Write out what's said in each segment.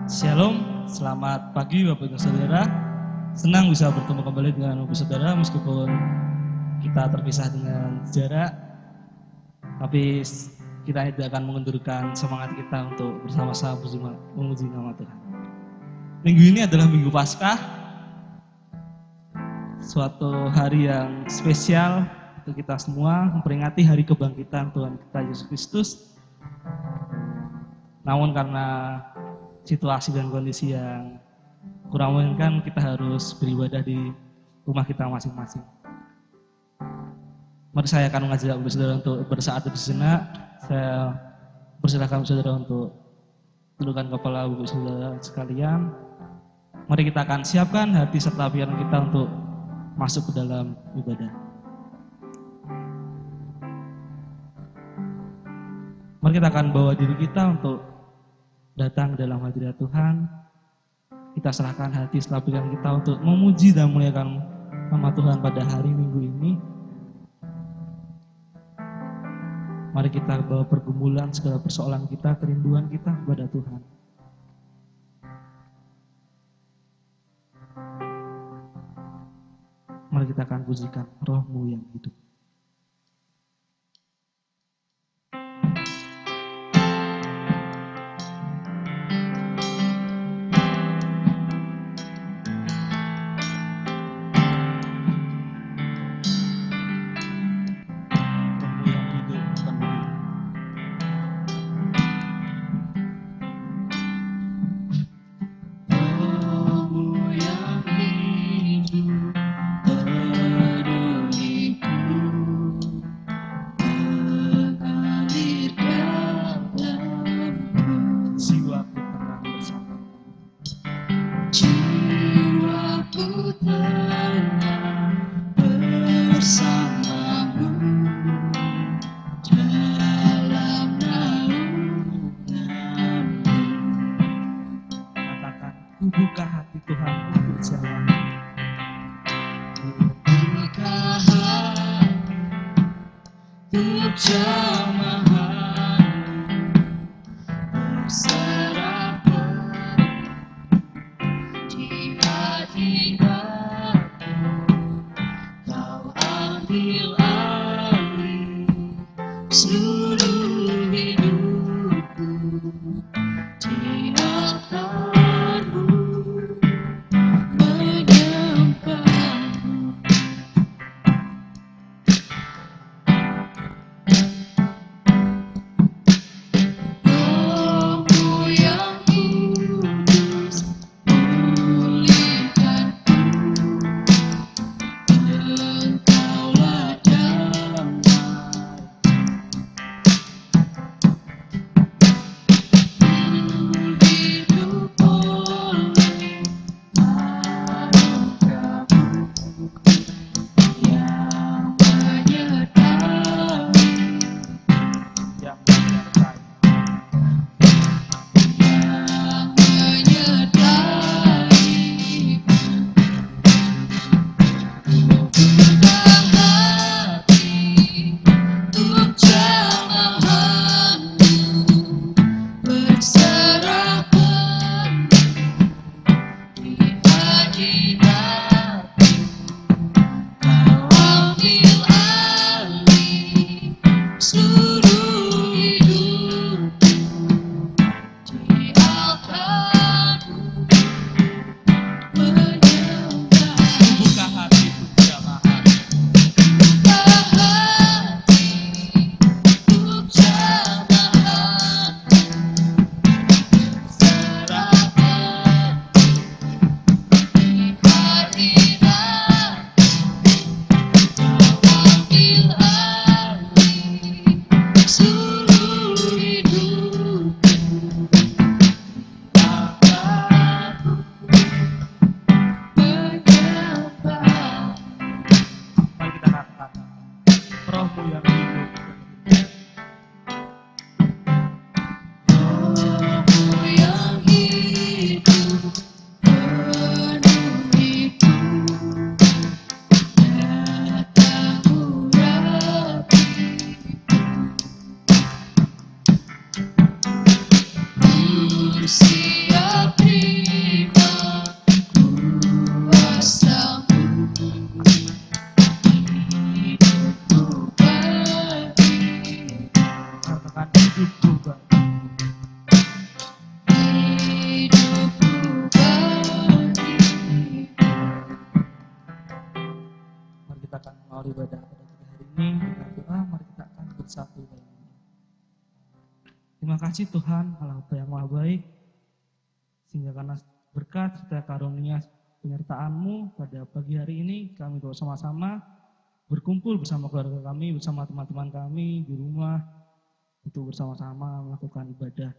Shalom, selamat pagi Bapak Ibu Saudara. Senang bisa bertemu kembali dengan Bapak Saudara meskipun kita terpisah dengan jarak. Tapi kita tidak akan mengendurkan semangat kita untuk bersama-sama memuji nama Tuhan. Minggu ini adalah Minggu Paskah, suatu hari yang spesial untuk kita semua, memperingati hari kebangkitan Tuhan kita Yesus Kristus. Namun karena situasi dan kondisi yang kurang memungkinkan, kita harus beribadah di rumah kita masing-masing. Mari saya akan mengajak Bapak Saudara untuk bersaat sejenak. Saya persilakan Saudara untuk tundukkan kepala Bapak Saudara sekalian. Mari kita akan siapkan hati serta pikiran kita untuk masuk ke dalam ibadah. Mari kita akan bawa diri kita untuk datang dalam hadirat Tuhan. Kita serahkan hati serta pikiran kita untuk memuji dan memuliakan nama Tuhan pada hari Minggu ini. Mari kita bawa pergumulan segala persoalan kita, kerinduan kita kepada Tuhan. Mari kita akan pujikan Roh-Mu yang hidup. Buka hati Tuhan untuk berjalan. Buka hati untuk jamahan, berserah di hati-hati. Kau ambil alih seluruh hidupku di altar-Mu. Terima kasih Tuhan, Allah Bapa yang Maha Baik, sehingga karena berkat serta karunia penyertaan-Mu pada pagi hari ini kami bersama-sama berkumpul bersama keluarga kami, bersama teman-teman kami di rumah untuk bersama-sama melakukan ibadah.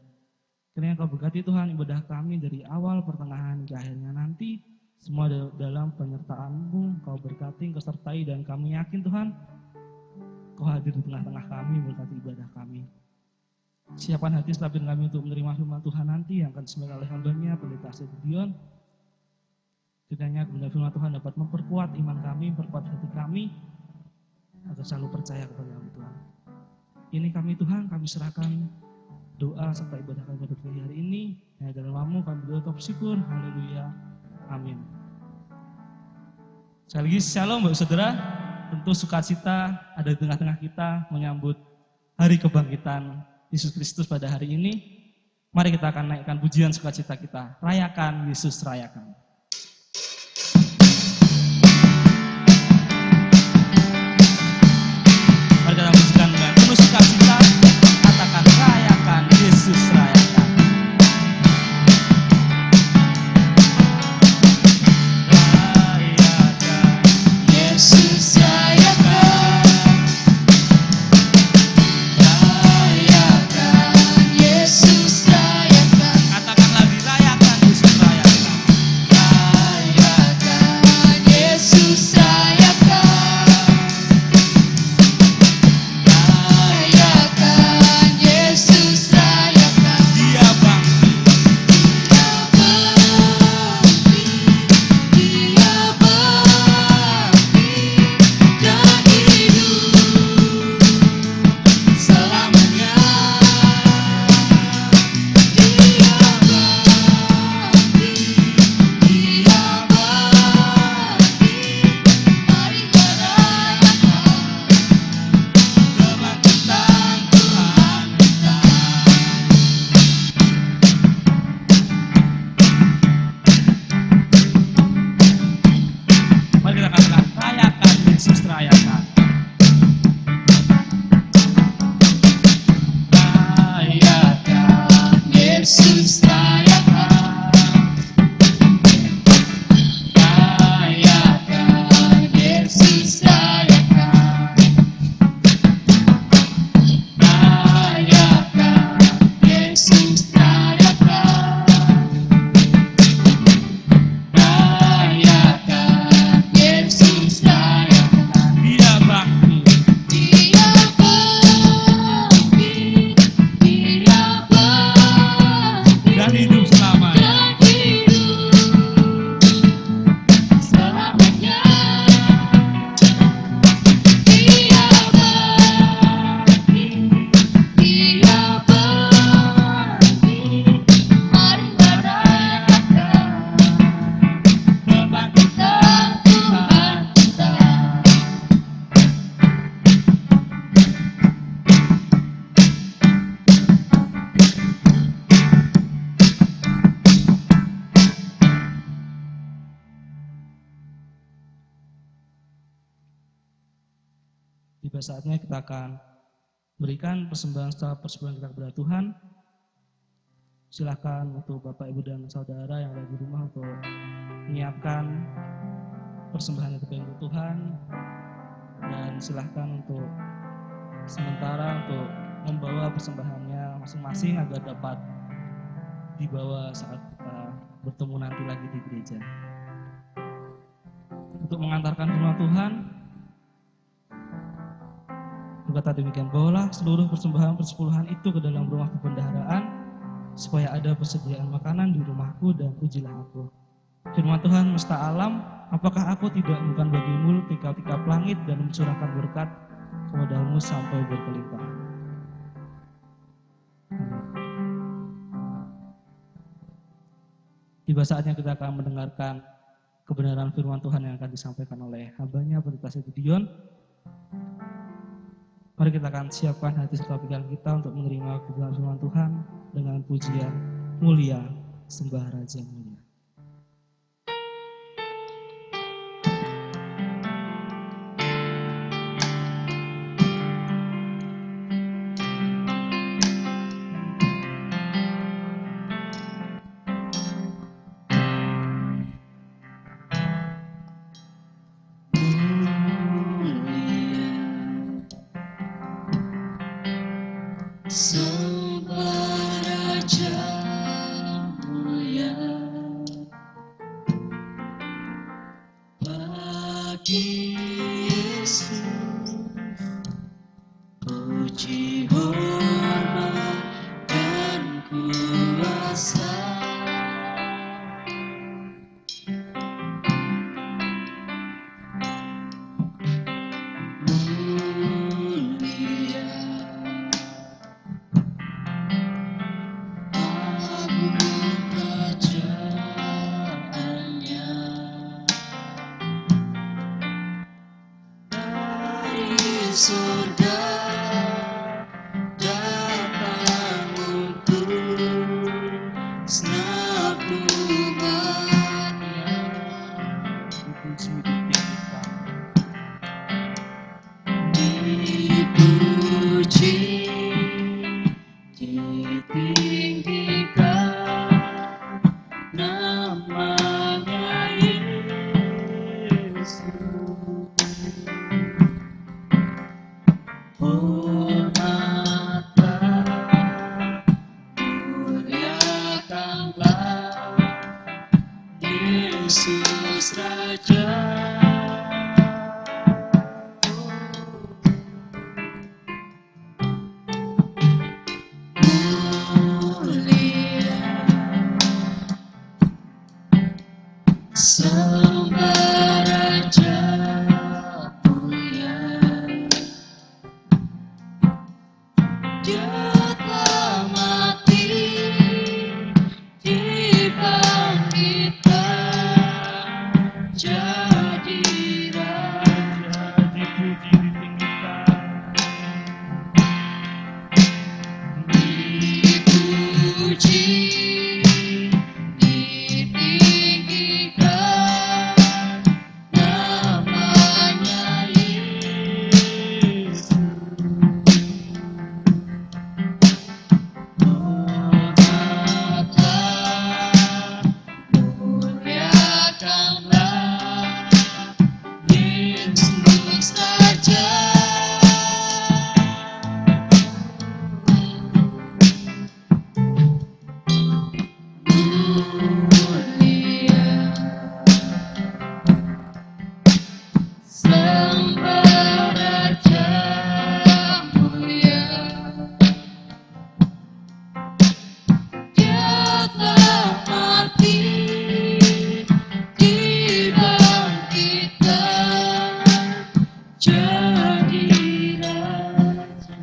Kiranya Kau berkati Tuhan ibadah kami dari awal, pertengahan, hingga akhirnya nanti. Semua dalam penyertaan-Mu, Kau berkati, Kau sertai, dan kami yakin Tuhan, Kau hadir di tengah-tengah kami, berkati ibadah kami. Siapkan hati setiap kami untuk menerima firman Tuhan nanti yang akan disampaikan oleh hamba-Nya, Pendeta Gideon. Kiranya kebenaran firman Tuhan dapat memperkuat iman kami, memperkuat hati kami, agar selalu percaya kepada kami Tuhan. Ini kami Tuhan, kami serahkan doa serta ibadah kami pada pagi hari ini. Hanya dalam nama-Mu kami berdoa bersyukur. Haleluya. Amin. Sekali lagi shalom Bapak Saudara. Tentu sukacita ada di tengah-tengah kita menyambut hari kebangkitan Yesus Kristus pada hari ini. Mari kita akan naikkan pujian sukacita kita. Rayakan Yesus, rayakan. Mari kita pujikan dengan penuh sukacita. Katakan rayakan Yesus, rayakan. Rayakan Yesus, rayakan. Katakan lagi, rayakan Yesus, rayakan. Tiba saatnya kita akan berikan persembahan setelah persembahan kita kepada Tuhan. Silakan untuk Bapak, Ibu, dan Saudara yang ada di rumah untuk menyiapkan persembahan yang untuk Tuhan. Dan silakan untuk sementara untuk membawa persembahannya masing-masing agar dapat dibawa saat kita bertemu nanti lagi di gereja. Untuk mengantarkan firman Tuhan, berkata demikian, bawalah seluruh persembahan persepuluhan itu ke dalam rumah kebendaharaan, supaya ada persediaan makanan di rumahku, dan pujilah aku. Firman Tuhan semesta alam, apakah aku tidak bukan bagimu tikap-tikap langit dan mencurahkan berkat kepadamu sampai berkelimpah. Tiba saatnya kita akan mendengarkan kebenaran firman Tuhan yang akan disampaikan oleh hamba-Nya Pendeta Gideon. Mari kita akan siapkan hati serta pikiran kita untuk menerima kebenaran firman Tuhan dengan pujian mulia sembah Raja Mulia. Sembah Raja mulia, bagi Yesus puji hormat dan kuasa. Mulia agung kerajaannya, dari surga datang untuk segenap umatnya. Dipuji, ditinggikan namanya Yesus. Hormatlah, muliakanlah Yesus Raja. Mulia, sembah Raja mulia, Dia telah mati, dibangkitkan jadi Raja. Dipuji, ditinggikan, dipuji, ditinggikan namanya Yesus. Hormatlah, muliakanlah Yesus Raja. Mulia, sembah Raja mulia, Dia telah mati, dibangkitkan jadi Raja.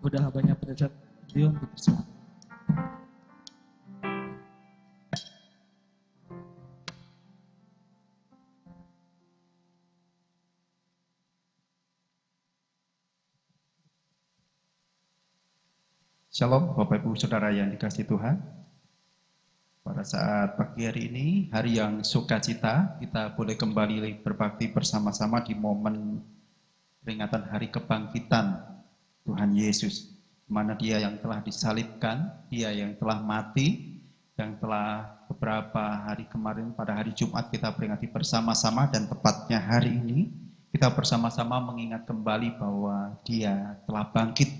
Udah banyak pendeta Dion bersama. Shalom Bapak Ibu Saudara yang dikasihi Tuhan. Pada saat pagi hari ini, hari yang sukacita, kita boleh kembali berbakti bersama-sama di momen peringatan hari kebangkitan Tuhan Yesus. Di mana Dia yang telah disalibkan, Dia yang telah mati, yang telah beberapa hari kemarin pada hari Jumat kita peringati bersama-sama, dan tepatnya hari ini kita bersama-sama mengingat kembali bahwa Dia telah bangkit.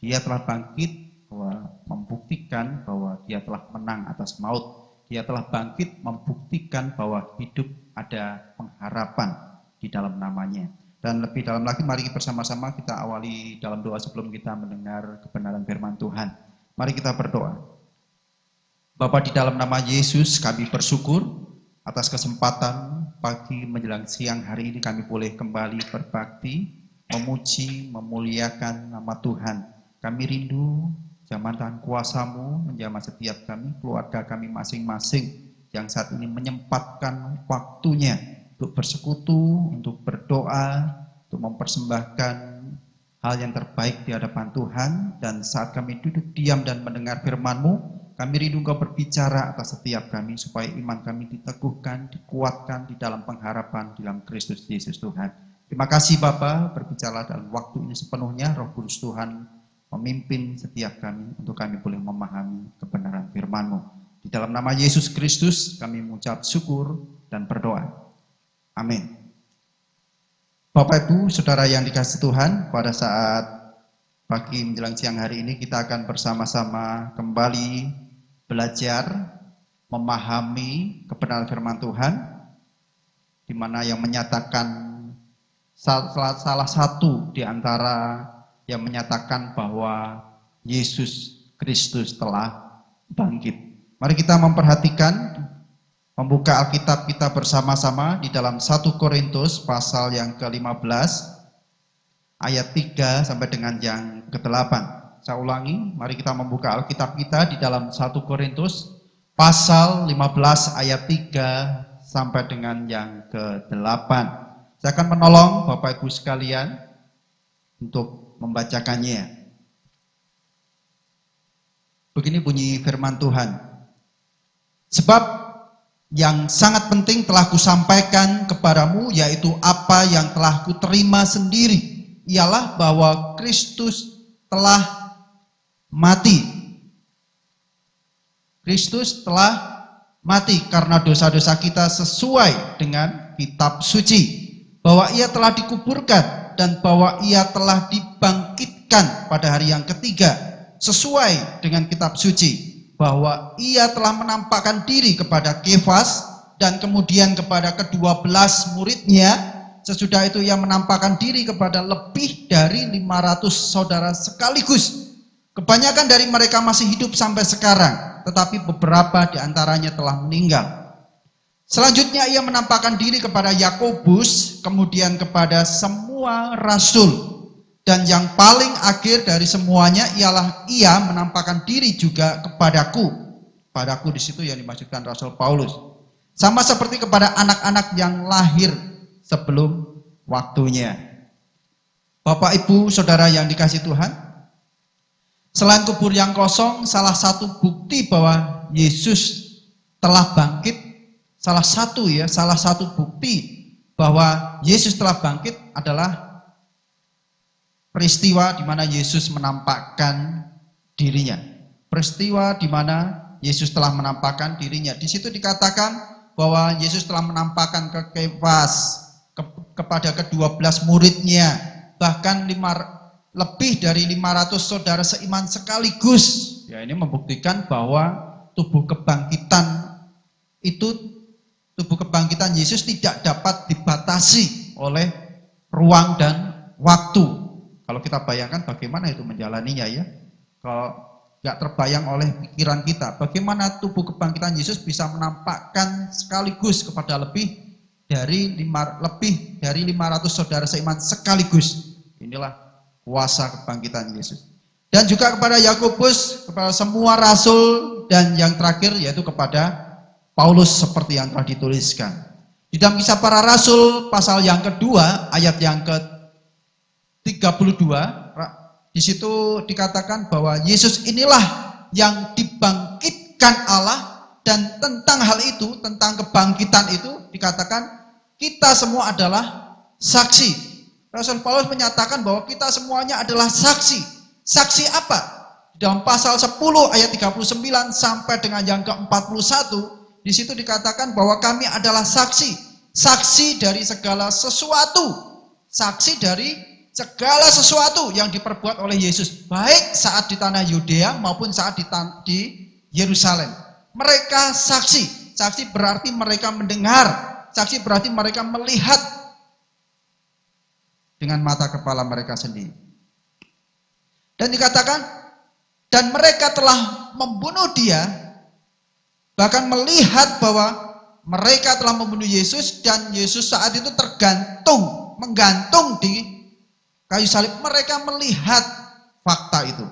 Dia telah bangkit, bahwa membuktikan bahwa Dia telah menang atas maut. Dia telah bangkit membuktikan bahwa hidup ada pengharapan di dalam namanya. Dan lebih dalam lagi, mari bersama-sama kita awali dalam doa sebelum kita mendengar kebenaran firman Tuhan. Mari kita berdoa. Bapa, di dalam nama Yesus kami bersyukur atas kesempatan pagi menjelang siang hari ini kami boleh kembali berbakti, memuji, memuliakan nama Tuhan. Kami rindu zaman Tuhan kuasa-Mu menjamah setiap kami, keluarga kami masing-masing yang saat ini menyempatkan waktunya untuk bersekutu, untuk berdoa, untuk mempersembahkan hal yang terbaik di hadapan Tuhan. Dan saat kami duduk diam dan mendengar firman-Mu, kami rindu Engkau berbicara atas setiap kami supaya iman kami diteguhkan, dikuatkan di dalam pengharapan di dalam Kristus Yesus Tuhan. Terima kasih Bapa, berbicara dalam waktu ini sepenuhnya. Roh Kudus Tuhan memimpin setiap kami untuk kami boleh memahami kebenaran firman-Mu. Di dalam nama Yesus Kristus kami mengucap syukur dan berdoa. Amin. Bapak Ibu Saudara yang dikasihi Tuhan, pada saat pagi menjelang siang hari ini kita akan bersama-sama kembali belajar memahami kebenaran firman Tuhan, di mana yang menyatakan salah satu di antara yang menyatakan bahwa Yesus Kristus telah bangkit. Mari kita memperhatikan, membuka Alkitab kita bersama-sama di dalam 1 Korintus pasal yang ke-15 ayat 3 sampai dengan yang ke-8. Saya ulangi, mari kita membuka Alkitab kita di dalam 1 Korintus pasal 15 ayat 3 sampai dengan yang ke-8. Saya akan menolong Bapak Ibu sekalian untuk membacakannya. Begini bunyi firman Tuhan. Sebab yang sangat penting telah kusampaikan kepadamu, yaitu apa yang telah kuterima sendiri, ialah bahwa Kristus telah mati. Kristus telah mati karena dosa-dosa kita sesuai dengan kitab suci. Bahwa ia telah dikuburkan dan bahwa ia telah dibangkitkan pada hari yang ketiga sesuai dengan kitab suci. Bahwa ia telah menampakkan diri kepada Kefas dan kemudian kepada ke-12 muridnya. Sesudah itu ia menampakkan diri kepada lebih dari 500 saudara sekaligus. Kebanyakan dari mereka masih hidup sampai sekarang, tetapi beberapa di antaranya telah meninggal. Selanjutnya ia menampakkan diri kepada Yakobus, kemudian kepada semua rasul. Dan yang paling akhir dari semuanya ialah ia menampakkan diri juga kepadaku. Padaku di situ yang dimaksudkan Rasul Paulus. Sama seperti kepada anak-anak yang lahir sebelum waktunya. Bapak, Ibu, Saudara yang dikasihi Tuhan, selain kubur yang kosong, salah satu bukti bahwa Yesus telah bangkit, salah satu bukti bahwa Yesus telah bangkit adalah peristiwa di mana Yesus menampakkan dirinya. Peristiwa di mana Yesus telah menampakkan dirinya. Di situ dikatakan bahwa Yesus telah menampakkan ke Kefas, kepada ke-12 muridnya, bahkan lebih dari 500 saudara seiman sekaligus. Ya, ini membuktikan bahwa tubuh kebangkitan Yesus tidak dapat dibatasi oleh ruang dan waktu. Kalau kita bayangkan bagaimana itu menjalaninya ya. Kalau nggak terbayang oleh pikiran kita, bagaimana tubuh kebangkitan Yesus bisa menampakkan sekaligus kepada lebih dari 500 saudara seiman sekaligus. Inilah kuasa kebangkitan Yesus. Dan juga kepada Yakobus, kepada semua rasul, dan yang terakhir yaitu kepada Paulus seperti yang telah dituliskan. Di dalam Kisah Para Rasul pasal yang kedua ayat yang ke-32, di situ dikatakan bahwa Yesus inilah yang dibangkitkan Allah, dan tentang hal itu, tentang kebangkitan itu dikatakan kita semua adalah saksi. Rasul Paulus menyatakan bahwa kita semuanya adalah saksi. Saksi apa? Di dalam pasal 10 ayat 39 sampai dengan yang ke-41, di situ dikatakan bahwa kami adalah saksi. Saksi dari segala sesuatu. Saksi dari segala sesuatu yang diperbuat oleh Yesus, baik saat di tanah Yudea maupun saat di Yerusalem. Mereka saksi. Saksi berarti mereka mendengar. Saksi berarti mereka melihat dengan mata kepala mereka sendiri. Dan dikatakan, dan mereka telah membunuh dia, bahkan melihat bahwa mereka telah membunuh Yesus, dan Yesus saat itu menggantung di kayu salib. Mereka melihat fakta itu.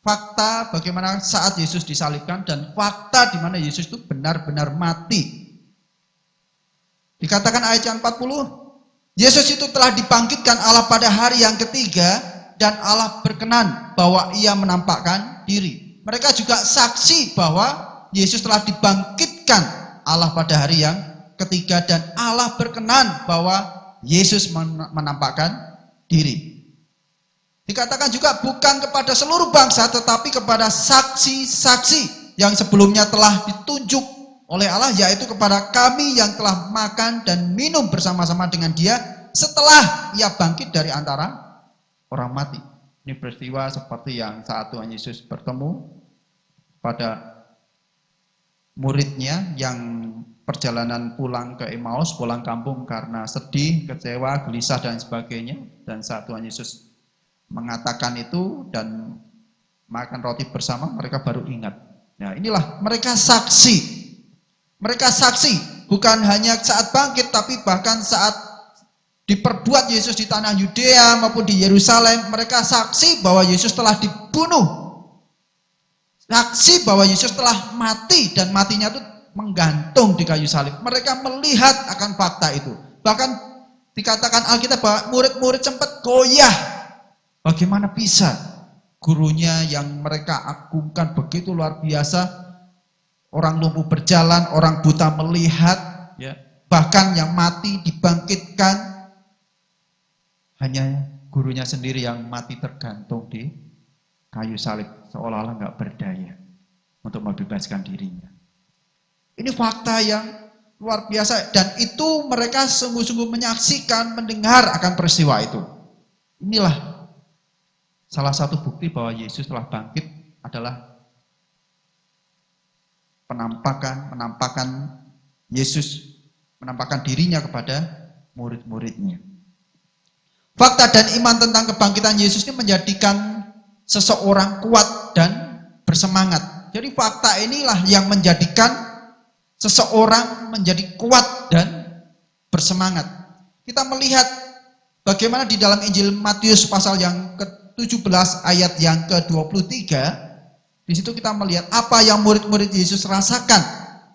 Fakta bagaimana saat Yesus disalibkan, dan fakta di mana Yesus itu benar-benar mati. Dikatakan ayat yang 40, Yesus itu telah dibangkitkan Allah pada hari yang ketiga, dan Allah berkenan bahwa ia menampakkan diri. Mereka juga saksi bahwa Yesus telah dibangkitkan Allah pada hari yang ketiga, dan Allah berkenan bahwa Yesus menampakkan diri. Dikatakan juga bukan kepada seluruh bangsa, tetapi kepada saksi-saksi yang sebelumnya telah ditunjuk oleh Allah, yaitu kepada kami yang telah makan dan minum bersama-sama dengan dia setelah ia bangkit dari antara orang mati. Ini peristiwa seperti yang saat Tuhan Yesus bertemu pada muridnya yang perjalanan pulang ke Emmaus, pulang kampung karena sedih, kecewa, gelisah dan sebagainya. Dan saat Tuhan Yesus mengatakan itu dan makan roti bersama, mereka baru ingat. Nah, inilah mereka saksi. Mereka saksi bukan hanya saat bangkit, tapi bahkan saat diperbuat Yesus di tanah Yudea maupun di Yerusalem. Mereka saksi bahwa Yesus telah dibunuh. Saksi bahwa Yesus telah mati dan matinya itu menggantung di kayu salib. Mereka melihat akan fakta itu. Bahkan dikatakan Alkitab bahwa murid-murid sempat goyah. Bagaimana bisa gurunya yang mereka agungkan begitu luar biasa, orang lumpuh berjalan, orang buta melihat, ya, bahkan yang mati dibangkitkan, hanya gurunya sendiri yang mati tergantung di kayu salib, seolah-olah nggak berdaya untuk membebaskan dirinya. Ini fakta yang luar biasa dan itu mereka sungguh-sungguh menyaksikan, mendengar akan peristiwa itu. Inilah salah satu bukti bahwa Yesus telah bangkit adalah penampakan Yesus, menampakkan dirinya kepada murid-muridnya. Fakta dan iman tentang kebangkitan Yesus ini menjadikan seseorang kuat dan bersemangat. Jadi fakta inilah yang menjadikan seseorang menjadi kuat dan bersemangat. Kita melihat bagaimana di dalam Injil Matius pasal yang ke-17 ayat yang ke-23, di situ kita melihat apa yang murid-murid Yesus rasakan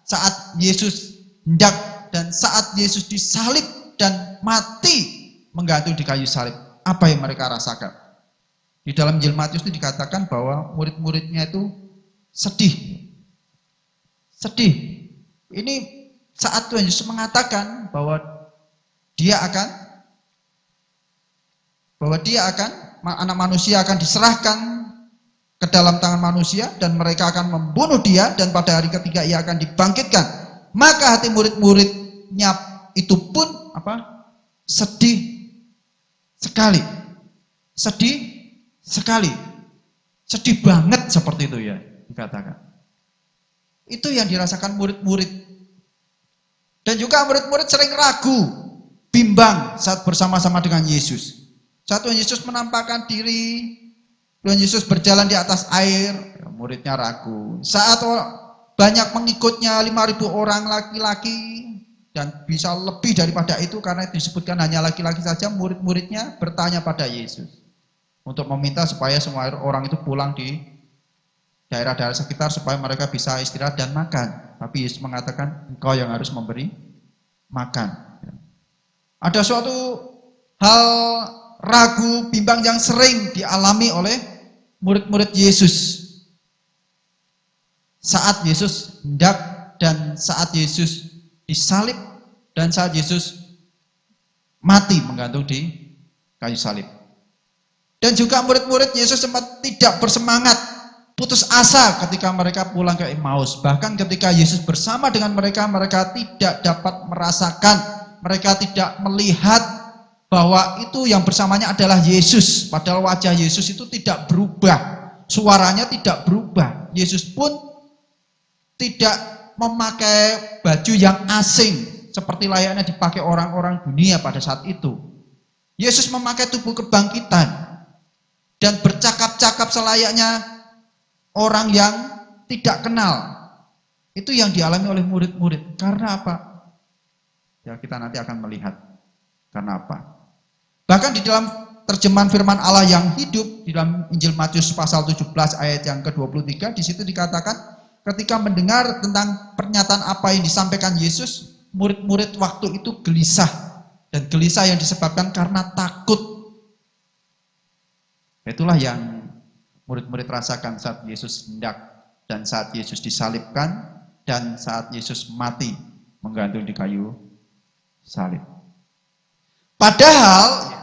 saat Yesus hendak dan saat Yesus disalib dan mati menggantung di kayu salib. Apa yang mereka rasakan? Di dalam Injil Matius itu dikatakan bahwa murid-muridnya itu sedih. Sedih. Ini saat Tuhan Yesus mengatakan bahwa dia akan anak manusia akan diserahkan ke dalam tangan manusia dan mereka akan membunuh dia dan pada hari ketiga ia akan dibangkitkan. Maka hati murid-muridnya itu pun sedih sekali. Sedih sekali. Sedih banget seperti itu ya dikatakan. Itu yang dirasakan murid-murid. Dan juga murid-murid sering ragu, bimbang saat bersama-sama dengan Yesus. Saat Tuhan Yesus menampakkan diri, Tuhan Yesus berjalan di atas air, muridnya ragu. Saat banyak mengikutnya 5.000 orang laki-laki dan bisa lebih daripada itu karena disebutkan hanya laki-laki saja, murid-muridnya bertanya pada Yesus untuk meminta supaya semua orang itu pulang di daerah-daerah sekitar supaya mereka bisa istirahat dan makan. Tapi Yesus mengatakan, engkau yang harus memberi makan. Ada suatu hal ragu, bimbang yang sering dialami oleh murid-murid Yesus saat Yesus hendak dan saat Yesus disalib dan saat Yesus mati menggantung di kayu salib. Dan juga murid-murid Yesus sempat tidak bersemangat, putus asa ketika mereka pulang ke Emmaus. Bahkan ketika Yesus bersama dengan mereka, mereka tidak dapat merasakan, mereka tidak melihat bahwa itu yang bersamanya adalah Yesus. Padahal wajah Yesus itu tidak berubah, suaranya tidak berubah. Yesus pun tidak memakai baju yang asing seperti layaknya dipakai orang-orang dunia pada saat itu. Yesus memakai tubuh kebangkitan dan bercakap-cakap selayaknya orang yang tidak kenal. Itu yang dialami oleh murid-murid. Karena apa? Ya kita nanti akan melihat. Karena apa? Bahkan di dalam terjemahan firman Allah yang hidup di dalam Injil Matius pasal 17 ayat yang ke-23, di situ dikatakan ketika mendengar tentang pernyataan apa yang disampaikan Yesus, murid-murid waktu itu gelisah. Dan gelisah yang disebabkan karena takut. Itulah yang murid-murid rasakan saat Yesus hendak dan saat Yesus disalibkan dan saat Yesus mati menggantung di kayu salib. Padahal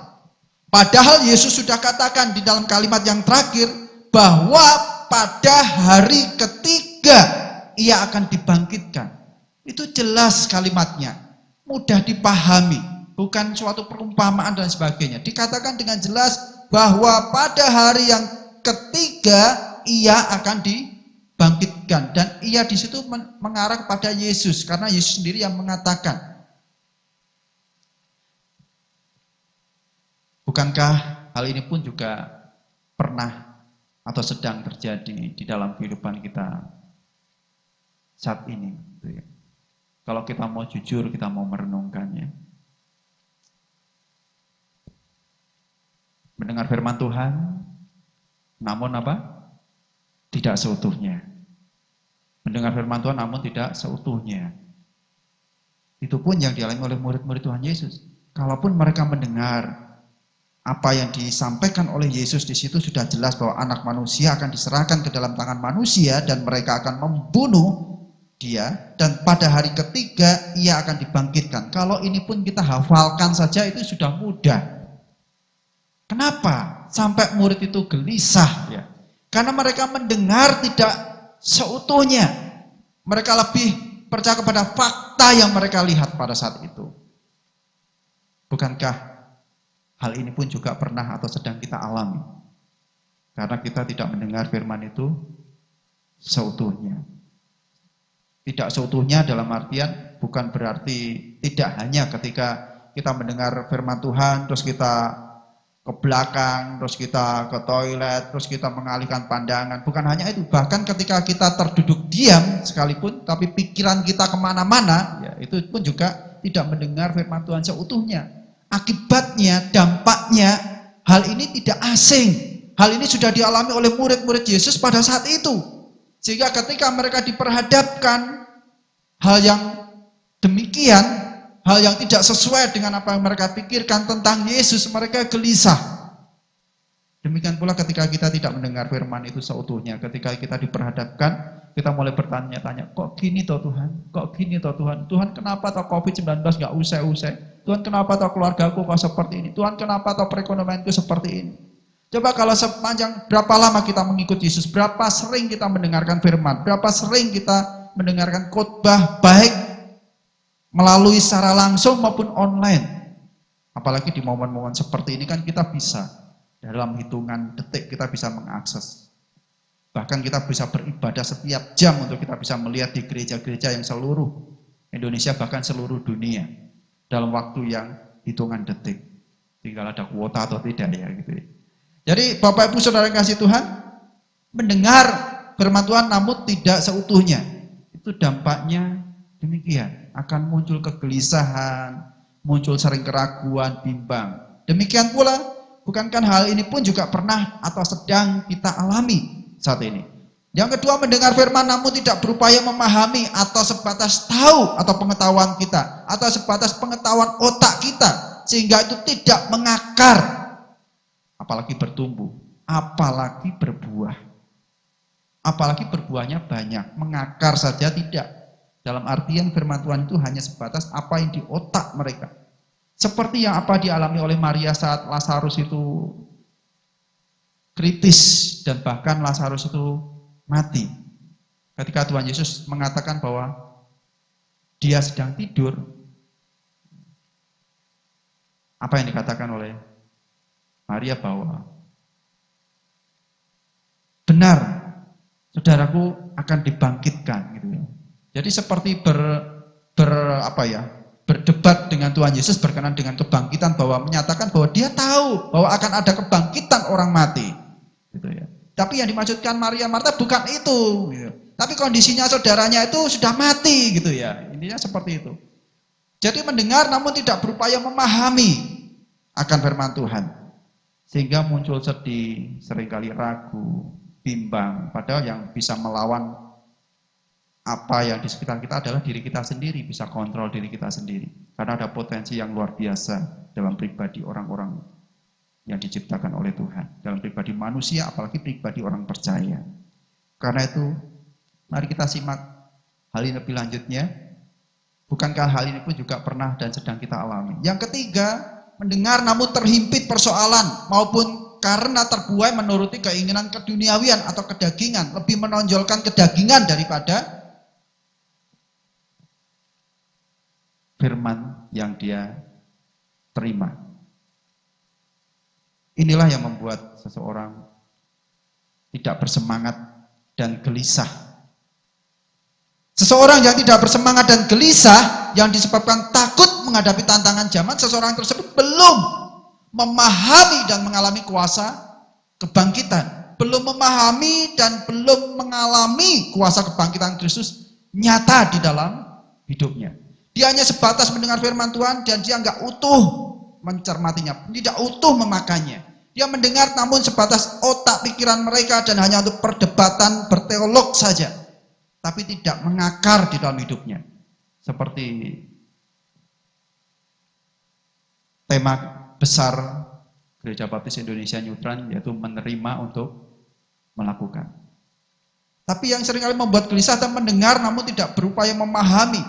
Yesus sudah katakan di dalam kalimat yang terakhir bahwa pada hari ketiga ia akan dibangkitkan. Itu jelas kalimatnya, mudah dipahami, bukan suatu perumpamaan dan sebagainya. Dikatakan dengan jelas bahwa pada hari yang ketiga ia akan dibangkitkan, dan ia di situ mengarah kepada Yesus karena Yesus sendiri yang mengatakan. Bukankah hal ini pun juga pernah atau sedang terjadi di dalam kehidupan kita saat ini? Gitu ya. Kalau kita mau jujur, kita mau merenungkannya. Mendengar firman Tuhan, namun apa? Tidak seutuhnya. Mendengar firman Tuhan namun tidak seutuhnya. Itu pun yang dialami oleh murid-murid Tuhan Yesus. Kalaupun mereka mendengar apa yang disampaikan oleh Yesus di situ sudah jelas bahwa anak manusia akan diserahkan ke dalam tangan manusia dan mereka akan membunuh dia, dan pada hari ketiga ia akan dibangkitkan. Kalau ini pun kita hafalkan saja itu sudah mudah. Kenapa sampai murid itu gelisah? Ya. Karena mereka mendengar tidak seutuhnya. Mereka lebih percaya kepada fakta yang mereka lihat pada saat itu. Bukankah hal ini pun juga pernah atau sedang kita alami? Karena kita tidak mendengar firman itu seutuhnya. Tidak seutuhnya dalam artian bukan berarti tidak hanya ketika kita mendengar firman Tuhan, terus kita ke belakang, terus kita ke toilet, terus kita mengalihkan pandangan. Bukan hanya itu, bahkan ketika kita terduduk diam sekalipun, tapi pikiran kita kemana-mana, ya, itu pun juga tidak mendengar firman Tuhan seutuhnya. Akibatnya, dampaknya, hal ini tidak asing. Hal ini sudah dialami oleh murid-murid Yesus pada saat itu. Sehingga ketika mereka diperhadapkan hal yang demikian, hal yang tidak sesuai dengan apa yang mereka pikirkan tentang Yesus, mereka gelisah. Demikian pula ketika kita tidak mendengar firman itu seutuhnya, ketika kita diperhadapkan, kita mulai bertanya-tanya, kok gini toh Tuhan? Kok gini toh Tuhan? Tuhan kenapa toh COVID-19 gak usai-usai? Tuhan kenapa toh keluargaku kok seperti ini? Tuhan kenapa toh perekonomianku seperti ini? Coba kalau sepanjang berapa lama kita mengikuti Yesus, berapa sering kita mendengarkan firman, berapa sering kita mendengarkan khotbah baik melalui secara langsung maupun online. Apalagi di momen-momen seperti ini kan kita bisa dalam hitungan detik kita bisa mengakses. Bahkan kita bisa beribadah setiap jam untuk kita bisa melihat di gereja-gereja yang seluruh Indonesia bahkan seluruh dunia dalam waktu yang hitungan detik. Tinggal ada kuota atau tidak ya gitu ya. Jadi Bapak Ibu Saudara yang kasih Tuhan, mendengar firman Tuhan namun tidak seutuhnya. Itu dampaknya demikian, akan muncul kegelisahan, muncul sering keraguan, bimbang. Demikian pula, bukankah hal ini pun juga pernah atau sedang kita alami saat ini? Yang kedua, mendengar firman namun tidak berupaya memahami atau sebatas tahu atau pengetahuan kita, atau sebatas pengetahuan otak kita, sehingga itu tidak mengakar. Apalagi bertumbuh, apalagi berbuah. Apalagi berbuahnya banyak, mengakar saja tidak. Dalam artian firman Tuhan itu hanya sebatas apa yang di otak mereka. Seperti yang apa dialami oleh Maria saat Lazarus itu kritis dan bahkan Lazarus itu mati. Ketika Tuhan Yesus mengatakan bahwa dia sedang tidur, apa yang dikatakan oleh Maria bahwa benar, saudaraku akan dibangkitkan gitu ya. Jadi seperti berdebat dengan Tuhan Yesus berkenaan dengan kebangkitan, bahwa menyatakan bahwa dia tahu bahwa akan ada kebangkitan orang mati gitu ya. Tapi yang dimaksudkan Maria Marta bukan itu gitu. Tapi kondisinya saudaranya itu sudah mati gitu ya. Intinya seperti itu. Jadi mendengar namun tidak berupaya memahami akan firman Tuhan. Sehingga muncul sedih, seringkali ragu, bimbang. Padahal yang bisa melawan apa yang di sekitar kita adalah diri kita sendiri, bisa kontrol diri kita sendiri. Karena ada potensi yang luar biasa dalam pribadi orang-orang yang diciptakan oleh Tuhan. Dalam pribadi manusia, apalagi pribadi orang percaya. Karena itu, mari kita simak hal ini lebih lanjutnya. Bukankah hal ini pun juga pernah dan sedang kita alami? Yang ketiga, mendengar namun terhimpit persoalan maupun karena terbuai menuruti keinginan keduniawian atau kedagingan, lebih menonjolkan kedagingan daripada firman yang dia terima. Inilah yang membuat seseorang tidak bersemangat dan gelisah. Seseorang yang tidak bersemangat dan gelisah yang disebabkan takut menghadapi tantangan zaman, seseorang tersebut belum memahami dan mengalami kuasa kebangkitan. Belum memahami dan belum mengalami kuasa kebangkitan Kristus nyata di dalam hidupnya. Dia hanya sebatas mendengar firman Tuhan dan dia nggak utuh mencermatinya, tidak utuh memakannya. Dia mendengar namun sebatas otak pikiran mereka dan hanya untuk perdebatan berteolog saja. Tapi tidak mengakar di dalam hidupnya. Seperti tema besar Gereja Baptis Indonesia Nyutran, yaitu menerima untuk melakukan. Tapi yang seringkali membuat gelisah dan mendengar namun tidak berupaya memahami,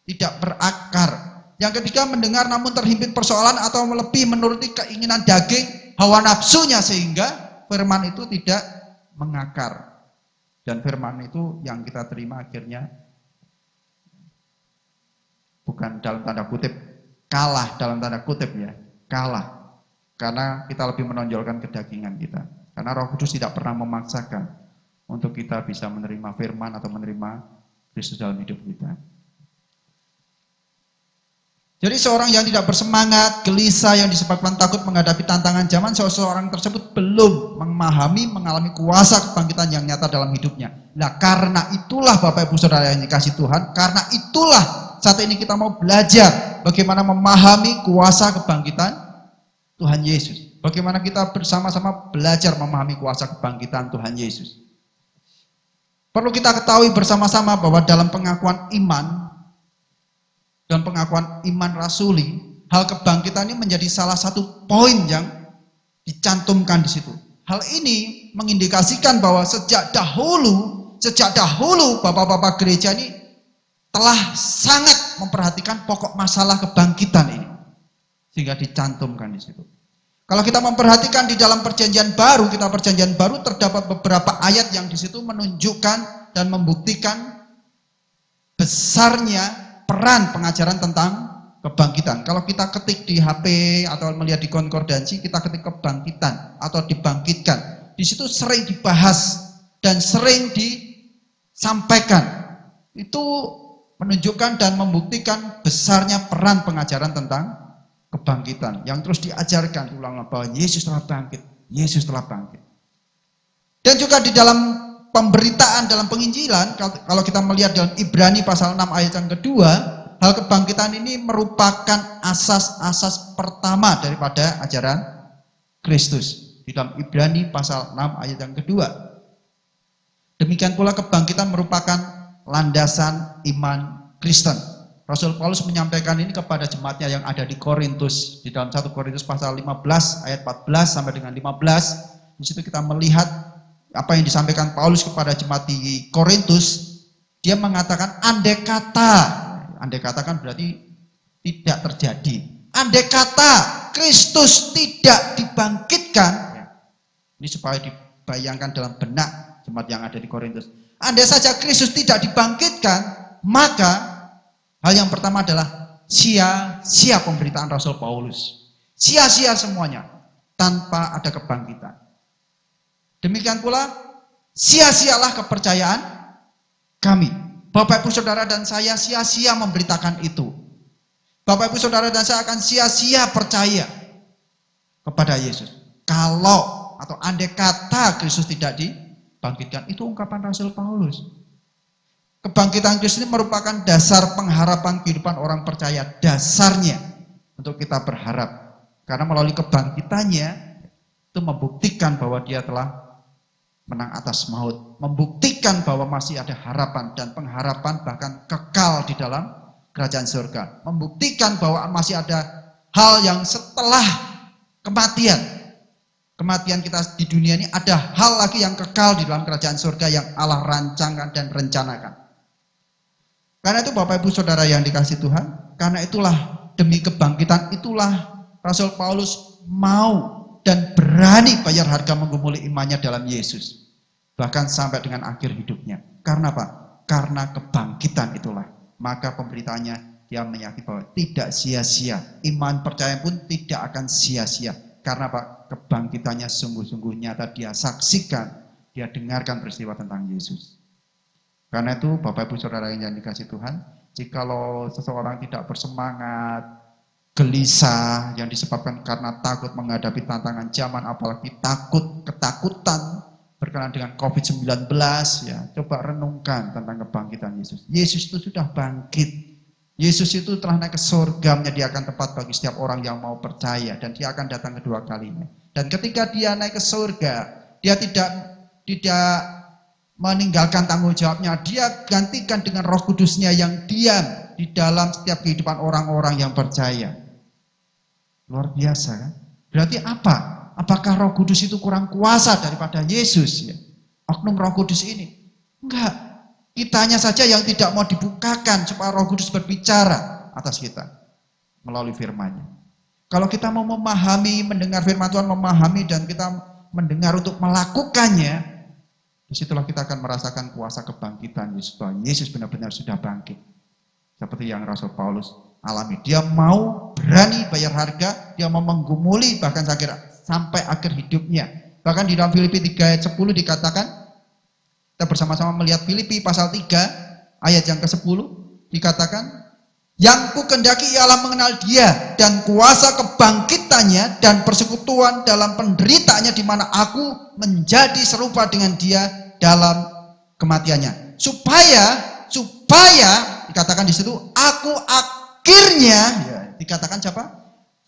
tidak berakar. Yang ketiga, mendengar namun terhimpit persoalan atau lebih menuruti keinginan daging, hawa nafsunya, sehingga firman itu tidak mengakar. Dan firman itu yang kita terima akhirnya bukan dalam tanda kutip kalah, dalam tanda kutip ya, kalah. Karena kita lebih menonjolkan kedagingan kita. Karena Roh Kudus tidak pernah memaksakan untuk kita bisa menerima firman atau menerima Kristus dalam hidup kita. Jadi seorang yang tidak bersemangat, gelisah yang disebabkan takut menghadapi tantangan zaman, seseorang tersebut belum memahami, mengalami kuasa kebangkitan yang nyata dalam hidupnya. Nah, karena itulah Bapak Ibu Saudara yang dikasihi Tuhan, karena itulah saat ini kita mau belajar bagaimana memahami kuasa kebangkitan Tuhan Yesus. Bagaimana kita bersama-sama belajar memahami kuasa kebangkitan Tuhan Yesus. Perlu kita ketahui bersama-sama bahwa dalam pengakuan iman dan pengakuan iman rasuli, hal kebangkitan ini menjadi salah satu poin yang dicantumkan di situ. Hal ini mengindikasikan bahwa sejak dahulu bapak-bapak gereja ini telah sangat memperhatikan pokok masalah kebangkitan ini, sehingga dicantumkan di situ. Kalau kita memperhatikan di dalam perjanjian baru, terdapat beberapa ayat yang di situ menunjukkan dan membuktikan besarnya peran pengajaran tentang kebangkitan. Kalau kita ketik di HP atau melihat di konkordansi, kita ketik kebangkitan atau dibangkitkan. Di situ sering dibahas dan sering disampaikan. Itu menunjukkan dan membuktikan besarnya peran pengajaran tentang kebangkitan yang terus diajarkan ulang-ulang bahwa Yesus telah bangkit, Yesus telah bangkit. Dan juga di dalam pemberitaan dalam penginjilan, kalau kita melihat dalam Ibrani pasal 6 ayat yang kedua, hal kebangkitan ini merupakan asas-asas pertama daripada ajaran Kristus. Di dalam Ibrani pasal 6 ayat yang kedua. Demikian pula kebangkitan merupakan landasan iman Kristen. Rasul Paulus menyampaikan ini kepada jemaatnya yang ada di Korintus. Di dalam 1 Korintus pasal 15 ayat 14 sampai dengan 15. Di situ kita melihat apa yang disampaikan Paulus kepada jemaat di Korintus. Dia mengatakan andai kata kan berarti tidak terjadi. Andai kata Kristus tidak dibangkitkan, ini supaya dibayangkan dalam benak jemaat yang ada di Korintus. Andai saja Kristus tidak dibangkitkan, maka hal yang pertama adalah sia-sia pemberitaan Rasul Paulus. Sia-sia semuanya tanpa ada kebangkitan. Demikian pula sia-sialah kepercayaan kami. Bapak Ibu Saudara dan saya sia-sia memberitakan itu. Bapak Ibu Saudara dan saya akan sia-sia percaya kepada Yesus. Kalau atau andai kata Kristus tidak dibangkitkan, itu ungkapan Rasul Paulus. Kebangkitan Kristus ini merupakan dasar pengharapan kehidupan orang percaya. Dasarnya untuk kita berharap. Karena melalui kebangkitannya itu membuktikan bahwa dia telah menang atas maut, membuktikan bahwa masih ada harapan dan pengharapan bahkan kekal di dalam kerajaan surga, membuktikan bahwa masih ada hal yang setelah kematian kita di dunia ini, ada hal lagi yang kekal di dalam kerajaan surga yang Allah rancangkan dan rencanakan. Karena itu Bapak Ibu Saudara yang dikasihi Tuhan, karena itulah demi kebangkitan itulah Rasul Paulus mau dan berani bayar harga menggumuli imannya dalam Yesus. Bahkan sampai dengan akhir hidupnya. Karena apa? Karena kebangkitan itulah. Maka pemberitaannya dia meyakini bahwa tidak sia-sia. Iman percaya pun tidak akan sia-sia. Karena Pak, kebangkitannya sungguh-sungguh nyata, dia saksikan, dia dengarkan peristiwa tentang Yesus. Karena itu Bapak Ibu Saudara yang dikasih Tuhan, jikalau seseorang tidak bersemangat, gelisah yang disebabkan karena takut menghadapi tantangan zaman, apalagi ketakutan berkenaan dengan COVID-19, ya, coba renungkan tentang kebangkitan Yesus. Yesus itu sudah bangkit. Yesus itu telah naik ke surga, menyediakan tempat bagi setiap orang yang mau percaya, dan dia akan datang kedua kalinya. Dan ketika dia naik ke surga, dia tidak meninggalkan tanggung jawabnya, dia gantikan dengan Roh Kudusnya yang diam di dalam setiap kehidupan orang-orang yang percaya. Luar biasa kan? Berarti apa? Apakah Roh Kudus itu kurang kuasa daripada Yesus? Ya? Oknum Roh Kudus ini? Enggak. Kitanya saja yang tidak mau dibukakan supaya Roh Kudus berbicara atas kita melalui firman-Nya. Kalau kita mau memahami, mendengar firman Tuhan, memahami dan kita mendengar untuk melakukannya, disitulah kita akan merasakan kuasa kebangkitan Yesus, bahwa Yesus benar-benar sudah bangkit. Seperti yang Rasul Paulus alami. Dia mau berani bayar harga, dia mau menggumuli bahkan sampai akhir hidupnya. Bahkan di dalam Filipi 3 ayat 10 dikatakan, kita bersama-sama melihat Filipi pasal 3 ayat yang ke-10, dikatakan, yang ku kendaki ialah mengenal dia dan kuasa kebangkitannya dan persekutuan dalam penderitaannya, di mana aku menjadi serupa dengan dia dalam kematiannya. Supaya dikatakan di situ, aku akhirnya, ya, dikatakan siapa?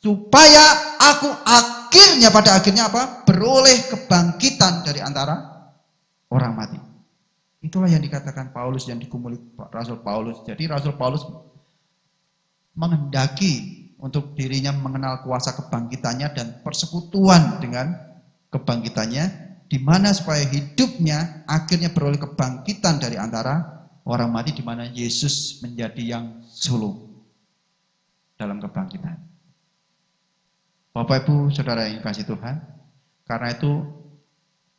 Supaya aku akhirnya, pada akhirnya apa? Beroleh kebangkitan dari antara orang mati. Itulah yang dikatakan Paulus, yang digumuli Rasul Paulus. Jadi Rasul Paulus menghendaki untuk dirinya mengenal kuasa kebangkitannya dan persekutuan dengan kebangkitannya, di mana supaya hidupnya akhirnya beroleh kebangkitan dari antara orang mati, di mana Yesus menjadi yang sulung dalam kebangkitan. Bapak Ibu Saudara yang dikasihi Tuhan, karena itu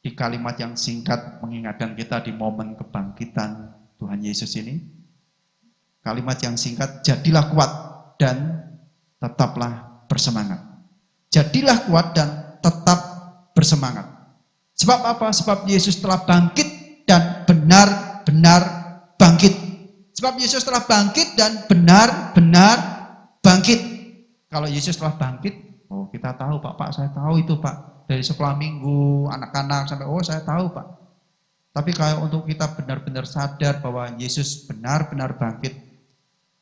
di kalimat yang singkat mengingatkan kita di momen kebangkitan Tuhan Yesus ini, kalimat yang singkat, jadilah kuat dan tetaplah bersemangat. Jadilah kuat dan tetap bersemangat. Sebab apa? Sebab Yesus telah bangkit dan benar-benar bangkit. Sebab Yesus telah bangkit dan benar-benar bangkit. Kalau Yesus telah bangkit, oh kita tahu Pak, saya tahu itu Pak. Dari sekolah minggu, anak-anak sampai, oh saya tahu Pak. Tapi kalau untuk kita benar-benar sadar bahwa Yesus benar-benar bangkit,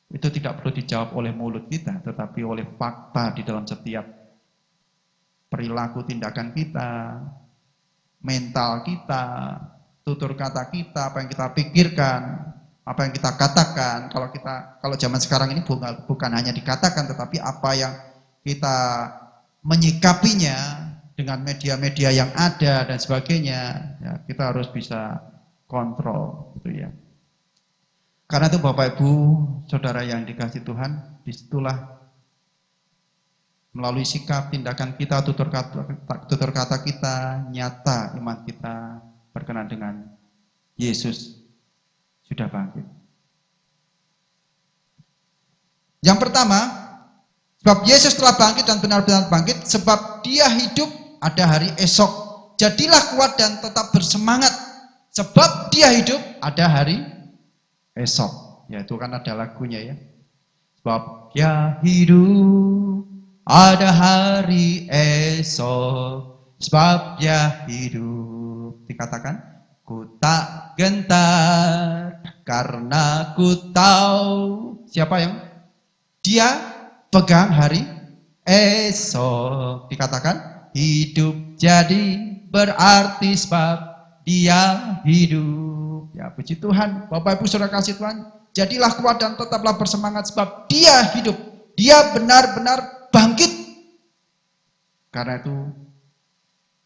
itu tidak perlu dijawab oleh mulut kita, tetapi oleh fakta di dalam setiap perilaku tindakan kita, mental kita, tutur kata kita, apa yang kita pikirkan, apa yang kita katakan. Kalau zaman sekarang ini bukan hanya dikatakan, tetapi apa yang kita menyikapinya dengan media-media yang ada dan sebagainya, ya, kita harus bisa kontrol, gitu ya. Karena itu Bapak Ibu Saudara yang dikasihi Tuhan, disitulah melalui sikap, tindakan kita, tutur kata kita, nyata iman kita berkenan dengan Yesus sudah bangkit. Yang pertama, sebab Yesus telah bangkit dan benar-benar bangkit, sebab dia hidup, ada hari esok. Jadilah kuat dan tetap bersemangat, sebab dia hidup, ada hari esok. Ya, itu kan ada lagunya ya. Sebab dia hidup, ada hari esok. Sebab dia hidup, dikatakan, ku tak gentar karena ku tahu. Siapa yang dia pegang hari esok? Dikatakan hidup jadi berarti sebab dia hidup. Ya, puji Tuhan. Bapak Ibu Saudara kasih Tuhan, jadilah kuat dan tetaplah bersemangat, sebab dia hidup. Dia benar-benar bangkit. Karena itu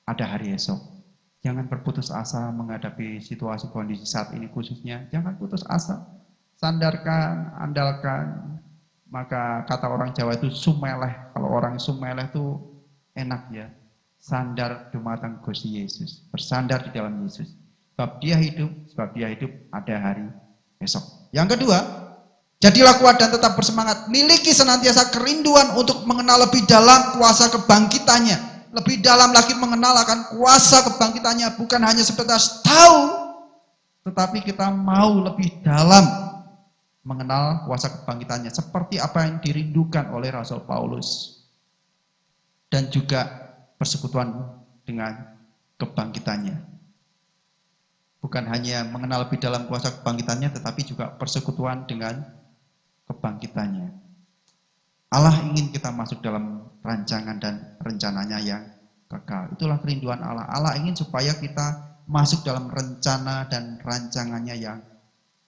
ada hari esok. Jangan berputus asa menghadapi situasi kondisi saat ini khususnya. Jangan putus asa. Sandarkan, andalkan. Maka kata orang Jawa itu sumeleh. Kalau orang sumeleh itu enak ya. Sandar dumateng Gusti Yesus. Bersandar di dalam Yesus. Sebab dia hidup, ada hari esok. Yang kedua, jadilah kuat dan tetap bersemangat. Miliki senantiasa kerinduan untuk mengenal lebih dalam kuasa kebangkitannya. lebih dalam lagi mengenal akan kuasa kebangkitannya, bukan hanya sebatas tahu, tetapi kita mau lebih dalam mengenal kuasa kebangkitannya, seperti apa yang dirindukan oleh Rasul Paulus, dan juga persekutuan dengan kebangkitannya. Bukan hanya mengenal lebih dalam kuasa kebangkitannya, tetapi juga persekutuan dengan kebangkitannya. Allah ingin kita masuk dalam rancangan dan rencananya yang kekal. Itulah kerinduan Allah. Allah ingin supaya kita masuk dalam rencana dan rancangannya yang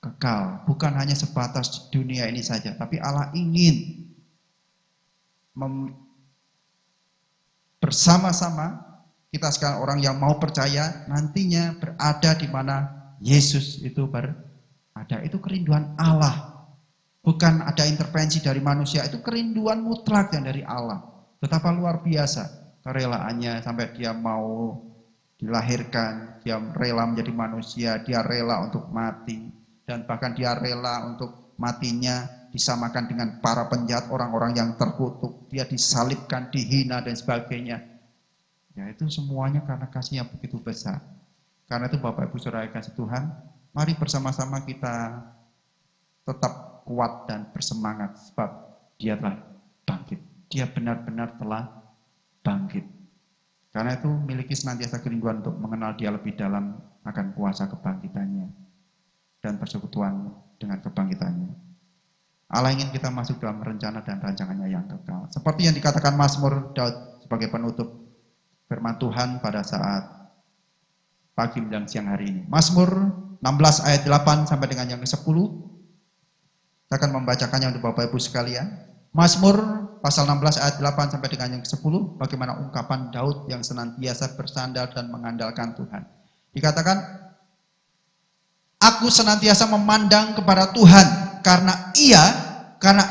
kekal. Bukan hanya sebatas di dunia ini saja, tapi Allah ingin bersama-sama kita sekarang orang yang mau percaya nantinya berada di mana Yesus itu berada. Itu kerinduan Allah. Bukan ada intervensi dari manusia, itu kerinduan mutlak yang dari Allah. Betapa luar biasa kerelaannya sampai dia mau dilahirkan, dia rela menjadi manusia, dia rela untuk mati, dan bahkan dia rela untuk matinya disamakan dengan para penjahat, orang-orang yang terkutuk, dia disalibkan, dihina dan sebagainya. Ya, itu semuanya karena kasih yang begitu besar. Karena itu Bapak Ibu Saudara kasih Tuhan, mari bersama-sama kita tetap kuat dan bersemangat, sebab dia telah bangkit. Dia benar-benar telah bangkit. Karena itu miliki senantiasa kerinduan untuk mengenal dia lebih dalam akan kuasa kebangkitannya dan persekutuan dengan kebangkitannya. Allah ingin kita masuk dalam rencana dan rancangannya yang kekal. Seperti yang dikatakan Mazmur Daud sebagai penutup firman Tuhan pada saat pagi menjelang siang hari ini. Mazmur 16 ayat 8 sampai dengan yang ke-10. Saya akan membacakannya untuk Bapak Ibu sekalian. Mazmur pasal 16 ayat 8 sampai dengan yang ke-10, bagaimana ungkapan Daud yang senantiasa bersandar dan mengandalkan Tuhan. Dikatakan, aku senantiasa memandang kepada Tuhan, karena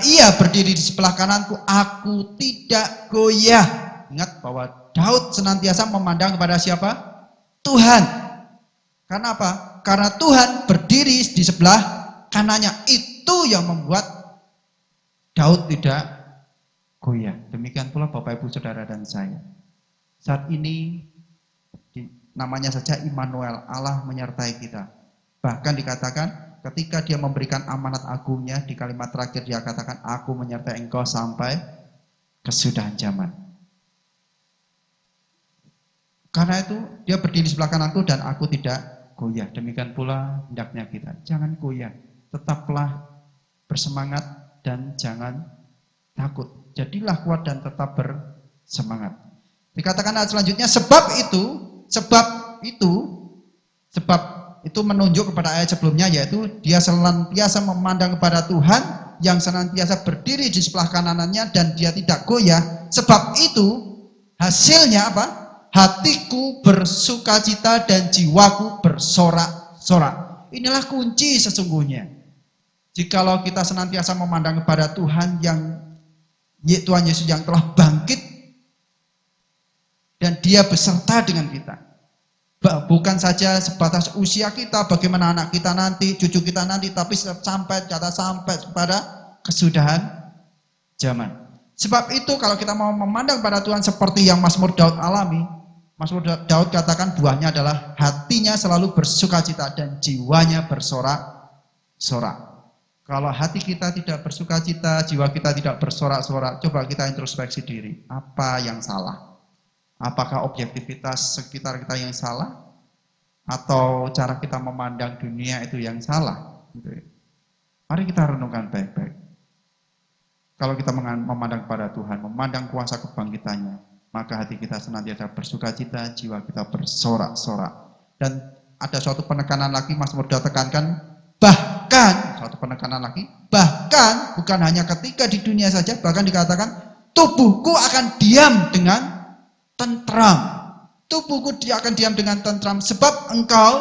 ia berdiri di sebelah kananku, aku tidak goyah. Ingat bahwa Daud senantiasa memandang kepada siapa? Tuhan. Karena apa? Karena Tuhan berdiri di sebelah kanannya. Itu yang membuat Daud tidak goyah. Demikian pula Bapak Ibu Saudara dan saya. Saat ini namanya saja Immanuel, Allah menyertai kita. Bahkan dikatakan ketika dia memberikan amanat agungnya, di kalimat terakhir dia katakan, aku menyertai engkau sampai kesudahan zaman. Karena itu dia berdiri di sebelah kananku dan aku tidak goyah. Demikian pula hendaknya kita. Jangan goyah. Tetaplah bersemangat dan jangan takut. Jadilah kuat dan tetap bersemangat. Dikatakan ayat selanjutnya, sebab itu menunjuk kepada ayat sebelumnya, yaitu dia senantiasa memandang kepada Tuhan yang senantiasa berdiri di sebelah kanannya dan dia tidak goyah. Sebab itu hasilnya apa? Hatiku bersukacita dan jiwaku bersorak-sorak. Inilah kunci sesungguhnya. Jikalau kita senantiasa memandang kepada Tuhan Tuhan Yesus yang telah bangkit dan dia beserta dengan kita. Bukan saja sebatas usia kita, bagaimana anak kita nanti, cucu kita nanti, tapi sampai kepada kesudahan zaman. Sebab itu kalau kita mau memandang pada Tuhan seperti yang Mazmur Daud alami, Mazmur Daud katakan buahnya adalah hatinya selalu bersukacita dan jiwanya bersorak-sorak. Kalau hati kita tidak bersukacita, jiwa kita tidak bersorak-sorak, coba kita introspeksi diri. Apa yang salah? Apakah objektivitas sekitar kita yang salah? Atau cara kita memandang dunia itu yang salah? Mari kita renungkan baik-baik. Kalau kita memandang kepada Tuhan, memandang kuasa kebangkitannya, maka hati kita senantiasa bersukacita, jiwa kita bersorak-sorak. Dan ada suatu penekanan lagi, Mazmur Daud tekankan, bahkan bukan hanya ketika di dunia saja, bahkan dikatakan tubuhku akan diam dengan tentram. Tubuhku dia akan diam dengan tentram, sebab engkau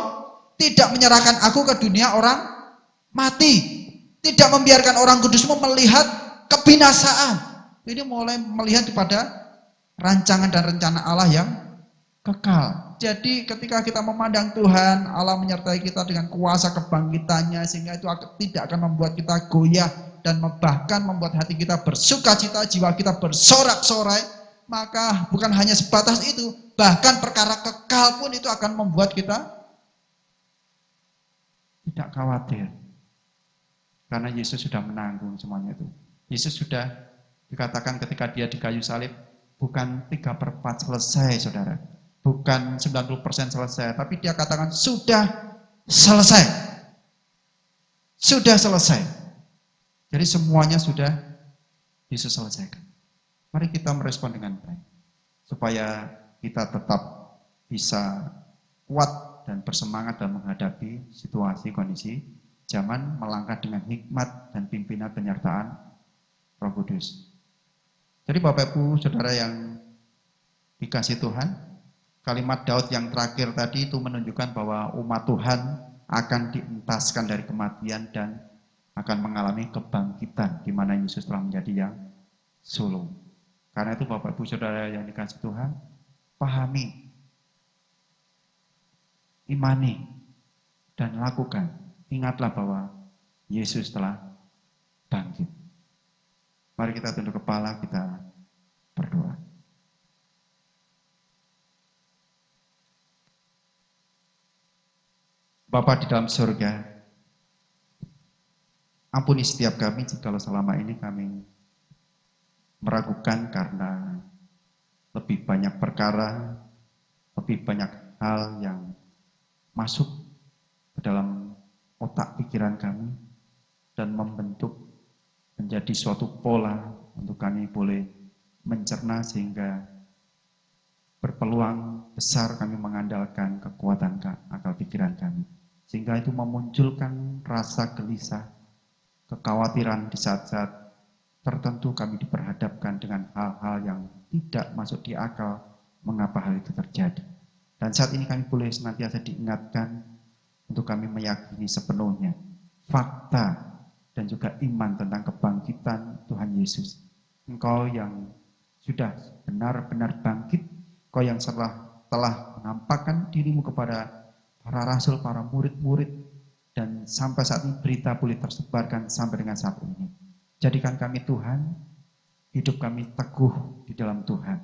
tidak menyerahkan aku ke dunia orang mati, tidak membiarkan orang kudusmu melihat kebinasaan. Ini mulai melihat kepada rancangan dan rencana Allah yang kekal. Jadi ketika kita memandang Tuhan, Allah menyertai kita dengan kuasa kebangkitannya, sehingga itu tidak akan membuat kita goyah dan bahkan membuat hati kita bersukacita, jiwa kita bersorak-sorai Maka bukan hanya sebatas itu, bahkan perkara kekal pun itu akan membuat kita tidak khawatir. Karena Yesus sudah menanggung semuanya itu. Yesus sudah dikatakan ketika dia di kayu salib, bukan 3/4 selesai, saudara. Bukan 90% selesai, tapi dia katakan sudah selesai. Sudah selesai. Jadi semuanya sudah Yesus selesaikan. Mari kita merespon dengan baik. Supaya kita tetap bisa kuat dan bersemangat dalam menghadapi situasi kondisi zaman, melangkah dengan hikmat dan pimpinan penyertaan Roh Kudus. Jadi Bapak Ibu Saudara yang dikasih Tuhan, kalimat Daud yang terakhir tadi itu menunjukkan bahwa umat Tuhan akan dientaskan dari kematian dan akan mengalami kebangkitan di mana Yesus telah menjadi yang sulung. Karena itu Bapak Ibu Saudara yang dikasih Tuhan, pahami, imani, dan lakukan. Ingatlah bahwa Yesus telah bangkit. Mari kita tunduk kepala, kita berdoa. Bapa di dalam surga, ampuni setiap kami jikalau selama ini kami meragukan karena lebih banyak perkara, lebih banyak hal yang masuk ke dalam otak pikiran kami dan membentuk menjadi suatu pola untuk kami boleh mencerna sehingga berpeluang besar kami mengandalkan kekuatan akal pikiran kami. Sehingga itu memunculkan rasa gelisah, kekhawatiran di saat-saat tertentu kami diperhadapkan dengan hal-hal yang tidak masuk di akal mengapa hal itu terjadi. Dan saat ini kami boleh senantiasa diingatkan untuk kami meyakini sepenuhnya fakta dan juga iman tentang kebangkitan Tuhan Yesus. Engkau yang sudah benar-benar bangkit, Engkau yang telah menampakkan dirimu kepada para rasul, para murid-murid, dan sampai saat ini berita boleh tersebarkan sampai dengan saat ini. Jadikan kami Tuhan, hidup kami teguh di dalam Tuhan.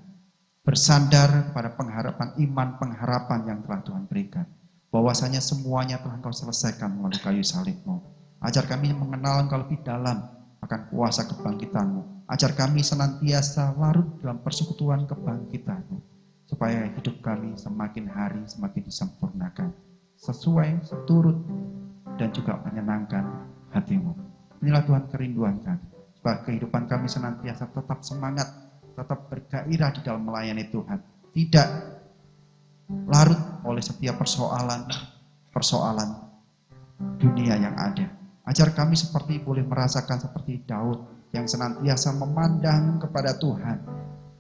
Bersandar pada pengharapan iman, pengharapan yang telah Tuhan berikan. Bahwasanya semuanya Tuhan Kau selesaikan melalui kayu salib-Mu. Ajar kami mengenal Engkau lebih dalam akan kuasa kebangkitan-Mu. Ajar kami senantiasa larut dalam persekutuan kebangkitan-Mu. Supaya hidup kami semakin hari semakin disempurnakan. Sesuai, seturut, dan juga menyenangkan hati-Mu. Inilah Tuhan kerinduan kami. Supaya kehidupan kami senantiasa tetap semangat, tetap bergairah di dalam melayani Tuhan. Tidak larut oleh setiap persoalan dunia yang ada. Ajar kami seperti boleh merasakan seperti Daud yang senantiasa memandang kepada Tuhan.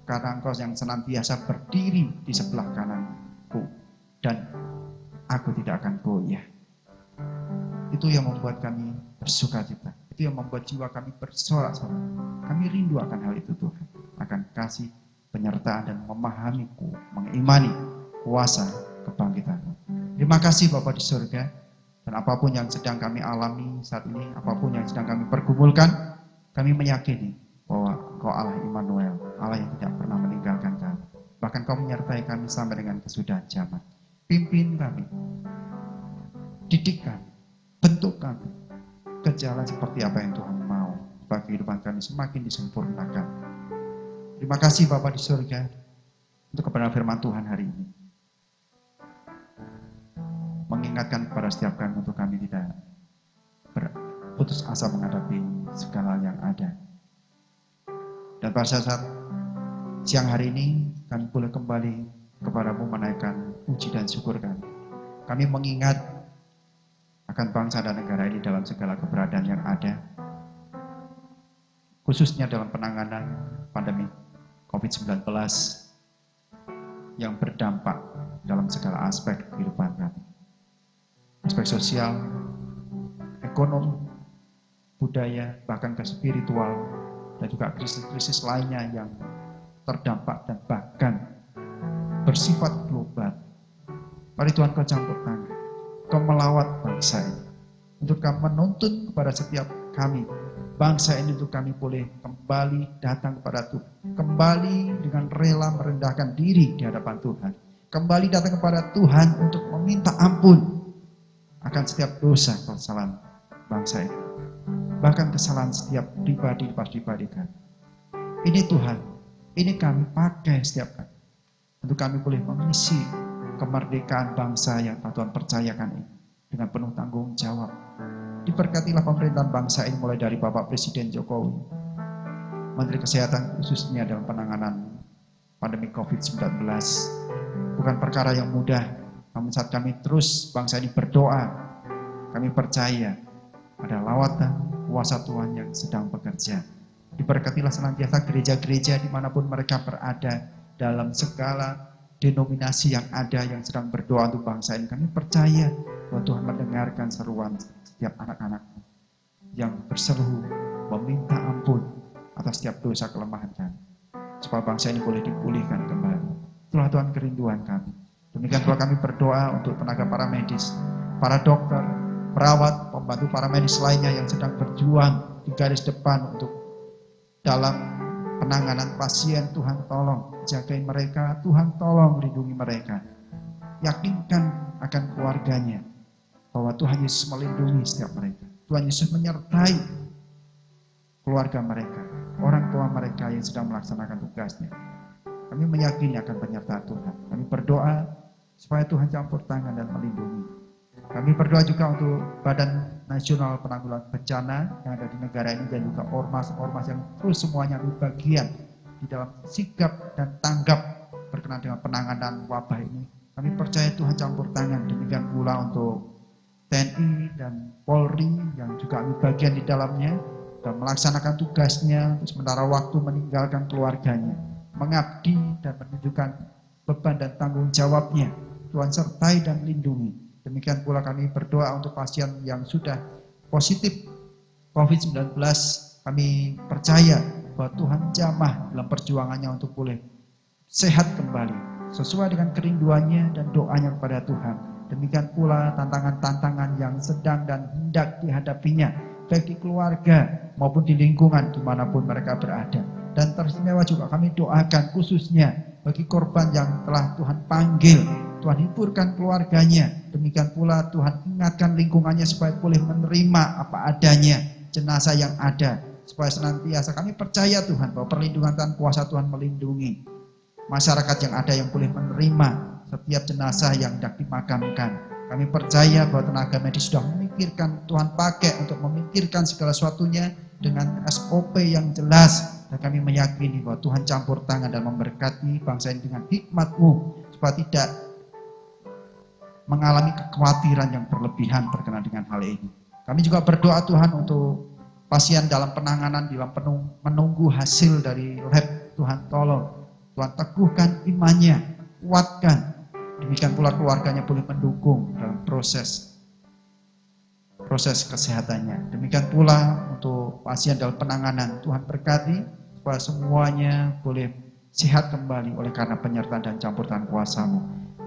Karena Engkau yang senantiasa berdiri di sebelah kananku. Dan aku tidak akan goyah. Itu yang membuat kami bersukacita. Itu yang membuat jiwa kami bersorak-sorak. Kami rindu akan hal itu Tuhan. Akan kasih penyertaan dan memahamiku, mengimani kuasa kebangkitan-Mu. Terima kasih Bapa di surga. Dan apapun yang sedang kami alami saat ini, apapun yang sedang kami pergumulkan, kami meyakini bahwa Engkau Allah Immanuel, Allah yang tidak pernah meninggalkan kami. Bahkan Kau menyertai kami sampai dengan kesudahan zaman. Pimpin kami, didik kami, bentuk kami ke jalan seperti apa yang Tuhan mau. Supaya kehidupan kami semakin disempurnakan. Terima kasih Bapa di surga untuk kebenaran firman Tuhan hari ini. Mengingatkan kepada setiap kami untuk kami tidak berputus asa menghadapi segala yang ada. Dan pada saat siang hari ini kami boleh kembali kepada-Mu menaikkan puji dan syukur kami. Kami mengingat akan bangsa dan negara ini dalam segala keberadaan yang ada. Khususnya dalam penanganan pandemi COVID-19 yang berdampak dalam segala aspek kehidupan kami. Aspek sosial, ekonomi, budaya, bahkan ke spiritual, dan juga krisis-krisis lainnya yang terdampak dan bahkan bersifat global. Mari Tuhan Kau campur tangan, Kau melawat bangsa ini, untuk Kau menuntun kepada setiap kami bangsa ini untuk kami boleh kembali datang kepada Tuhan. Kembali dengan rela merendahkan diri di hadapan Tuhan. Kembali datang kepada Tuhan untuk meminta ampun akan setiap dosa kesalahan bangsa ini. Bahkan kesalahan setiap pribadi kami. Ini Tuhan, ini kami pakai setiap kali. Untuk kami boleh mengisi kemerdekaan bangsa yang Tuhan percayakan ini. Dengan penuh tanggung jawab. Diberkatilah pemerintahan bangsa ini mulai dari Bapak Presiden Jokowi. Menteri Kesehatan khususnya dalam penanganan pandemi COVID-19. Bukan perkara yang mudah, namun saat kami terus bangsa ini berdoa, kami percaya ada lawatan kuasa Tuhan yang sedang bekerja. Diberkatilah senantiasa gereja-gereja dimanapun mereka berada dalam segala denominasi yang ada yang sedang berdoa untuk bangsa ini. Kami percaya bahwa Tuhan mendengarkan seruan setiap anak-anak yang berseru meminta ampun atas setiap dosa kelemahan kami. Supaya bangsa ini boleh dipulihkan kembali. Itulah Tuhan kerinduan kami. Demikian pula kami berdoa untuk tenaga para medis, para dokter, perawat, pembantu para medis lainnya yang sedang berjuang di garis depan untuk dalam penanganan pasien. Tuhan tolong jagain mereka, Tuhan tolong lindungi mereka. Yakinkan akan keluarganya bahwa Tuhan Yesus melindungi setiap mereka. Tuhan Yesus menyertai keluarga mereka, orang tua mereka yang sedang melaksanakan tugasnya. Kami meyakini akan penyertaan Tuhan. Kami berdoa supaya Tuhan campur tangan dan melindungi. Kami berdoa juga untuk Badan Nasional Penanggulangan Bencana yang ada di negara ini dan juga ormas-ormas yang terus semuanya ambil bagian di dalam sikap dan tanggap berkenaan dengan penanganan wabah ini. Kami percaya Tuhan campur tangan. Demikian pula untuk TNI dan Polri yang juga ambil bagian di dalamnya dan melaksanakan tugasnya untuk sementara waktu meninggalkan keluarganya. Mengabdi dan menunjukkan beban dan tanggung jawabnya. Tuhan sertai dan lindungi. Demikian pula kami berdoa untuk pasien yang sudah positif COVID-19. Kami percaya bahwa Tuhan jamah dalam perjuangannya untuk boleh sehat kembali. Sesuai dengan kerinduannya dan doanya kepada Tuhan. Demikian pula tantangan-tantangan yang sedang dan hendak dihadapinya. Baik di keluarga maupun di lingkungan dimanapun mereka berada. Dan teristimewa juga kami doakan khususnya bagi korban yang telah Tuhan panggil. Tuhan hiburkan keluarganya. Demikian pula Tuhan ingatkan lingkungannya supaya boleh menerima apa adanya jenazah yang ada. Supaya senantiasa kami percaya Tuhan bahwa perlindungan dan kuasa Tuhan melindungi masyarakat yang ada yang boleh menerima setiap jenazah yang hendak dimakamkan. Kami percaya bahwa tenaga medis sudah memikirkan, Tuhan pakai untuk memikirkan segala sesuatunya dengan SOP yang jelas. Dan kami meyakini bahwa Tuhan campur tangan dan memberkati bangsa ini dengan hikmat-Mu supaya tidak mengalami kekhawatiran yang berlebihan berkenaan dengan hal ini. Kami juga berdoa Tuhan untuk pasien dalam penanganan, dalam menunggu hasil dari lab. Tuhan tolong, Tuhan teguhkan imannya, kuatkan. Demikian pula keluarganya boleh mendukung dalam proses kesehatannya. Demikian pula untuk pasien dalam penanganan, Tuhan berkati supaya semuanya boleh sehat kembali oleh karena penyertaan dan campur tangan kuasa-Mu.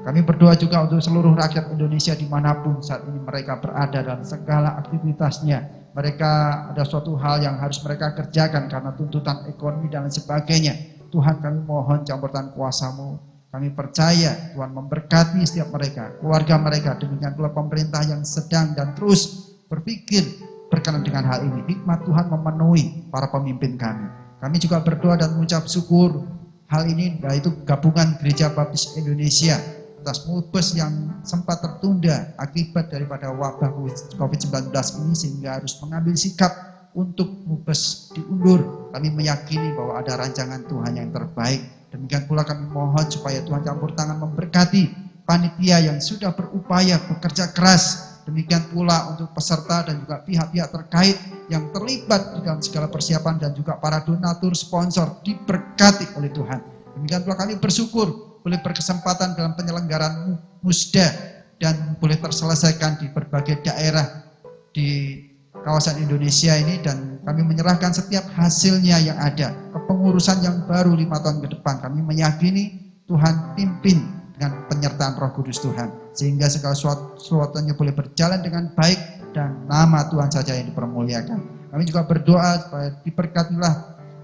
Kami berdoa juga untuk seluruh rakyat Indonesia dimanapun saat ini mereka berada dalam segala aktivitasnya. Mereka ada suatu hal yang harus mereka kerjakan karena tuntutan ekonomi dan lain sebagainya. Tuhan, kami mohon campur tangan kuasa-Mu. Kami percaya Tuhan memberkati setiap mereka, keluarga mereka. Demikian pula pemerintah yang sedang dan terus berpikir berkenan dengan hal ini. Hikmat Tuhan memenuhi para pemimpin kami. Kami juga berdoa dan mengucap syukur hal ini, yaitu Gabungan Gereja Baptis Indonesia atas mubes yang sempat tertunda akibat daripada wabah COVID-19 ini sehingga harus mengambil sikap untuk mubes diundur. Kami meyakini bahwa ada rancangan Tuhan yang terbaik. Demikian pula kami mohon supaya Tuhan campur tangan memberkati panitia yang sudah berupaya bekerja keras. Demikian pula untuk peserta dan juga pihak-pihak terkait yang terlibat di dalam segala persiapan dan juga para donatur, sponsor diberkati oleh Tuhan. Demikian pula kami bersyukur boleh berkesempatan dalam penyelenggaraan musda dan boleh terselesaikan di berbagai daerah di kawasan Indonesia ini, dan kami menyerahkan setiap hasilnya yang ada ke pengurusan yang baru 5 tahun ke depan. Kami meyakini Tuhan pimpin dengan penyertaan Roh Kudus Tuhan, sehingga segala sesuatunya boleh berjalan dengan baik dan nama Tuhan saja yang dipermuliakan. Kami juga berdoa supaya diberkatilah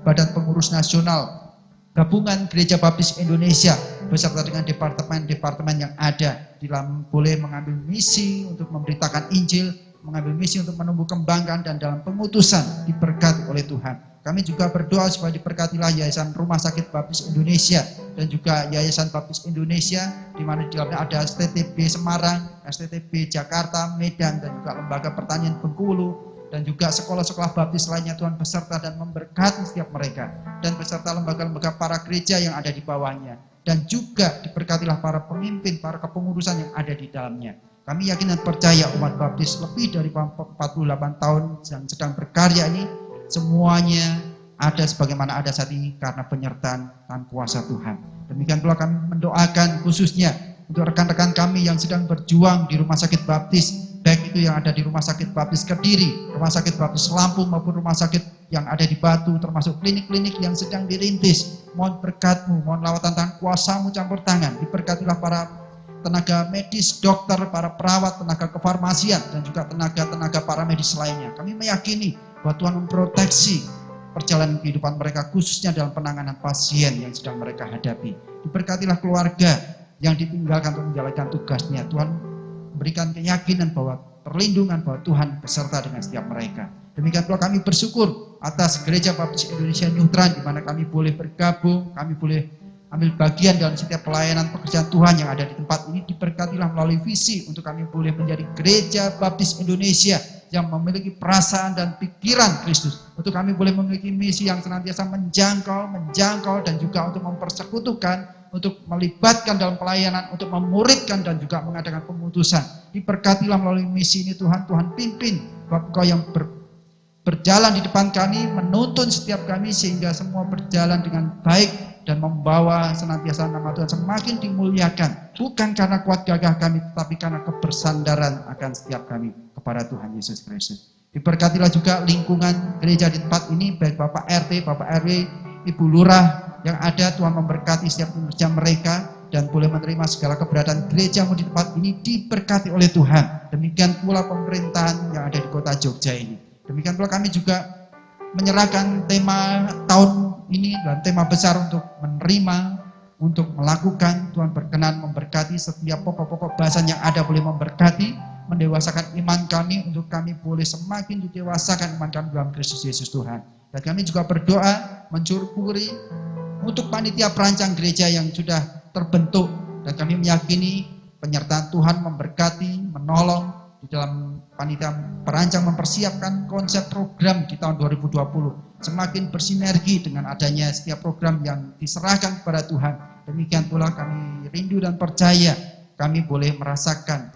Badan Pengurus Nasional Gabungan Gereja Baptis Indonesia beserta dengan departemen-departemen yang ada dalam boleh mengambil misi untuk memberitakan Injil, mengambil misi untuk menumbuh kembangkan dan dalam pengutusan diberkati oleh Tuhan. Kami juga berdoa supaya diberkatilah Yayasan Rumah Sakit Baptis Indonesia dan juga Yayasan Baptis Indonesia di mana di dalamnya ada STTB Semarang, STTB Jakarta, Medan dan juga Lembaga Pertanian Bengkulu dan juga sekolah-sekolah baptis lainnya Tuhan beserta dan memberkati setiap mereka dan beserta lembaga-lembaga para gereja yang ada di bawahnya dan juga diberkatilah para pemimpin, para kepengurusan yang ada di dalamnya. Kami yakin dan percaya umat baptis lebih dari 48 tahun yang sedang berkarya ini semuanya ada sebagaimana ada saat ini karena penyertaan dan kuasa Tuhan. Demikian pula kami mendoakan khususnya untuk rekan-rekan kami yang sedang berjuang di rumah sakit baptis, baik itu yang ada di Rumah Sakit Baptis Kediri, Rumah Sakit Baptis Lampung maupun rumah sakit yang ada di Batu, termasuk klinik-klinik yang sedang dirintis. Mohon berkat-Mu, mohon lawatan tangan kuasa-Mu campur tangan. Diberkatilah para tenaga medis, dokter, para perawat, tenaga kefarmasian, dan juga tenaga-tenaga para medis lainnya. Kami meyakini bahwa Tuhan memproteksi perjalanan kehidupan mereka, khususnya dalam penanganan pasien yang sedang mereka hadapi. Diberkatilah keluarga yang ditinggalkan untuk menjalankan tugasnya. Tuhan berikan keyakinan bahwa perlindungan bahwa Tuhan beserta dengan setiap mereka. Demikian pula kami bersyukur atas Gereja Baptis Indonesia Nyutran di mana kami boleh bergabung, kami boleh ambil bagian dalam setiap pelayanan pekerjaan Tuhan yang ada di tempat ini. Diberkatilah melalui visi untuk kami boleh menjadi Gereja Baptis Indonesia yang memiliki perasaan dan pikiran Kristus. Untuk kami boleh memiliki misi yang senantiasa menjangkau dan juga untuk mempersekutukan, untuk melibatkan dalam pelayanan, untuk memuridkan dan juga mengadakan pemutusan. Diberkatilah melalui misi ini Tuhan, Tuhan pimpin Bapak Engkau yang berjalan di depan kami, menuntun setiap kami sehingga semua berjalan dengan baik dan membawa senantiasa nama Tuhan semakin dimuliakan. Bukan karena kuat gagah kami, tetapi karena kebersandaran akan setiap kami kepada Tuhan Yesus Kristus. Diberkatilah juga lingkungan gereja di tempat ini, baik Bapak RT, Bapak RW, Ibu Lurah yang ada. Tuhan memberkati setiap pekerja mereka dan boleh menerima segala keberadaan gerejamu di tempat ini diberkati oleh Tuhan. Demikian pula pemerintahan yang ada di kota Jogja ini. Demikian pula kami juga menyerahkan tema tahun ini dan tema besar untuk menerima, untuk melakukan. Tuhan berkenan memberkati setiap pokok-pokok bahasan yang ada, boleh memberkati, mendewasakan iman kami untuk kami boleh semakin didewasakan iman kami dalam Kristus Yesus Tuhan. Dan kami juga berdoa mencurpuri untuk panitia perancang gereja yang sudah terbentuk, dan kami meyakini penyertaan Tuhan memberkati, menolong di dalam panitia perancang mempersiapkan konsep program di tahun 2020 semakin bersinergi dengan adanya setiap program yang diserahkan kepada Tuhan. Demikian pula kami rindu dan percaya kami boleh merasakan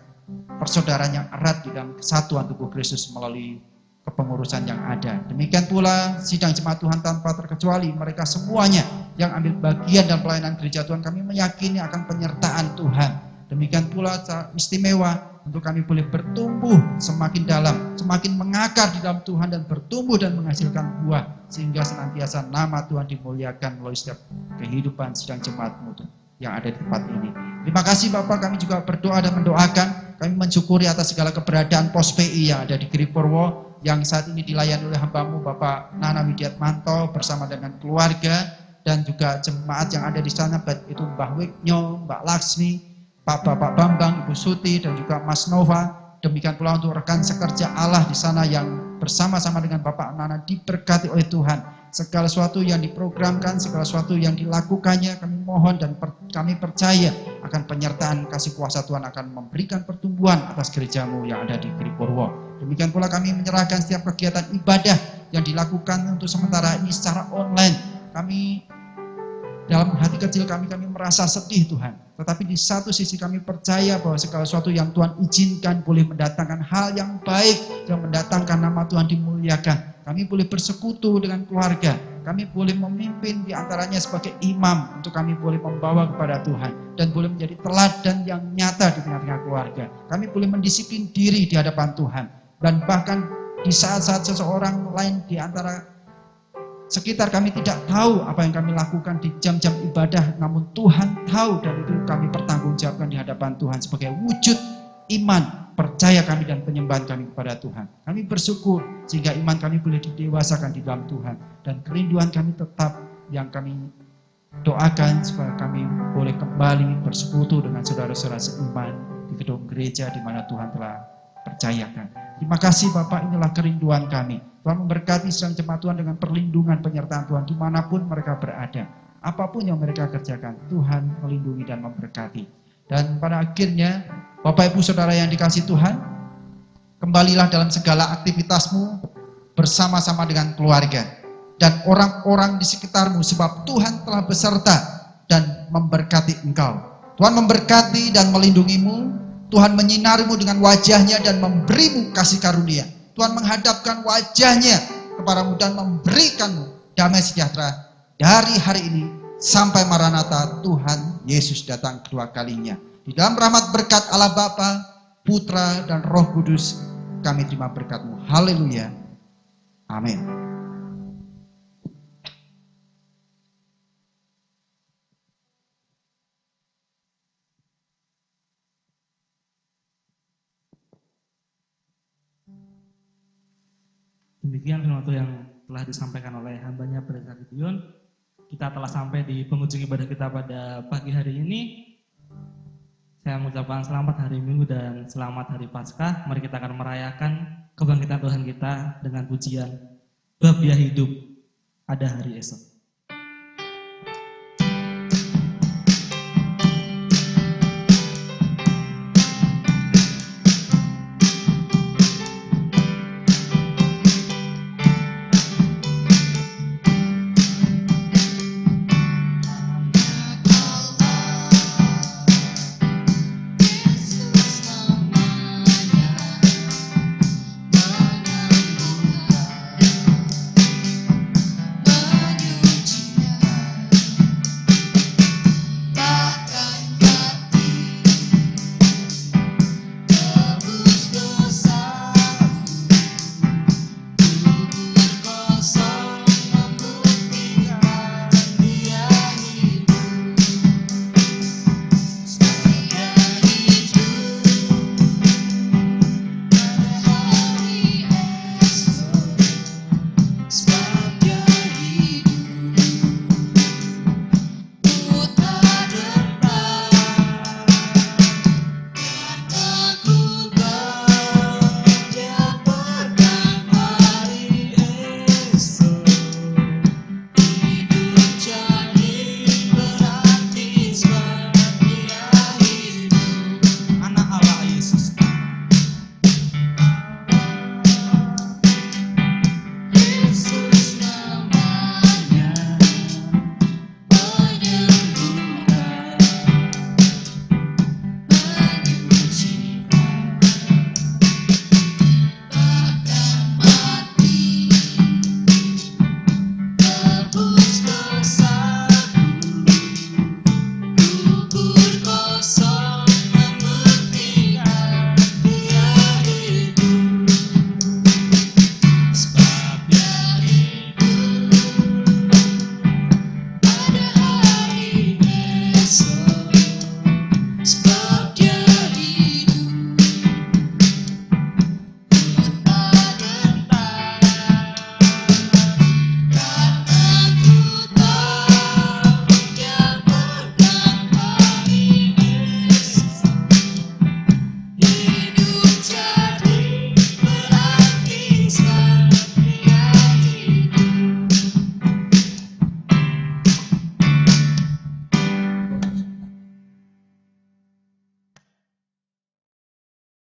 persaudaraan yang erat di dalam kesatuan tubuh Kristus melalui kepengurusan yang ada. Demikian pula sidang jemaat Tuhan tanpa terkecuali mereka semuanya yang ambil bagian dalam pelayanan gereja Tuhan, kami meyakini akan penyertaan Tuhan. Demikian pula istimewa untuk kami boleh bertumbuh semakin dalam, semakin mengakar di dalam Tuhan dan bertumbuh dan menghasilkan buah sehingga senantiasa nama Tuhan dimuliakan melalui setiap kehidupan sidang jemaat-Mu yang ada di tempat ini. Terima kasih Bapak, kami juga berdoa dan mendoakan, kami mensyukuri atas segala keberadaan Pos PI yang ada di Giripurwo yang saat ini dilayani oleh hamba-Mu Bapak Nana Widiatmanto bersama dengan keluarga dan juga jemaat yang ada di sana, baik itu Mbah Wignyo, Mbak Laksmi, Bapak Bambang, Ibu Suti dan juga Mas Nova. Demikian pula untuk rekan sekerja Allah di sana yang bersama-sama dengan Bapak Nana diberkati oleh Tuhan. Segala sesuatu yang diprogramkan, segala sesuatu yang dilakukannya, kami mohon dan kami percaya akan penyertaan kasih kuasa Tuhan akan memberikan pertumbuhan atas gereja-Mu yang ada di Giripurwo. Demikian pula kami menyerahkan setiap kegiatan ibadah yang dilakukan untuk sementara ini secara online. Kami dalam hati kecil kami merasa sedih Tuhan. Tetapi di satu sisi kami percaya bahwa segala sesuatu yang Tuhan izinkan boleh mendatangkan hal yang baik, yang mendatangkan nama Tuhan dimuliakan. Kami boleh bersekutu dengan keluarga. Kami boleh memimpin di antaranya sebagai imam untuk kami boleh membawa kepada Tuhan. Dan boleh menjadi teladan yang nyata di tengah-tengah keluarga. Kami boleh mendisiplin diri di hadapan Tuhan. Dan bahkan di saat-saat seseorang lain di antara sekitar kami tidak tahu apa yang kami lakukan di jam-jam ibadah, namun Tuhan tahu dan itu kami pertanggungjawabkan di hadapan Tuhan sebagai wujud iman percaya kami dan penyembahan kami kepada Tuhan. Kami bersyukur sehingga iman kami boleh didewasakan di dalam Tuhan. Dan kerinduan kami tetap yang kami doakan supaya kami boleh kembali bersekutu dengan saudara-saudara seiman di gedung gereja di mana Tuhan telah percayakan. Terima kasih Bapak, inilah kerinduan kami. Tuhan memberkati sedang jemaat Tuhan dengan perlindungan penyertaan Tuhan dimanapun mereka berada. Apapun yang mereka kerjakan, Tuhan melindungi dan memberkati. Dan pada akhirnya, Bapak Ibu Saudara yang dikasihi Tuhan, kembalilah dalam segala aktivitasmu bersama-sama dengan keluarga dan orang-orang di sekitarmu, sebab Tuhan telah beserta dan memberkati engkau. Tuhan memberkati dan melindungimu, Tuhan menyinarimu dengan wajahnya dan memberimu kasih karunia. Tuhan menghadapkan wajahnya kepadamu dan memberikanmu damai sejahtera dari hari ini sampai Maranatha Tuhan Yesus datang kedua kalinya. Di dalam rahmat berkat Allah Bapa, Putra dan Roh Kudus, kami terima berkat-Mu. Haleluya. Amin. Demikian firman Tuhan yang telah disampaikan oleh hambanya Pendeta Gideon. Kita telah sampai di penghujung ibadah kita pada pagi hari ini. Saya mengucapkan selamat hari Minggu dan selamat hari Paskah. Mari kita akan merayakan kebangkitan Tuhan kita dengan pujian Bab Dia Hidup, Ada Hari Esok.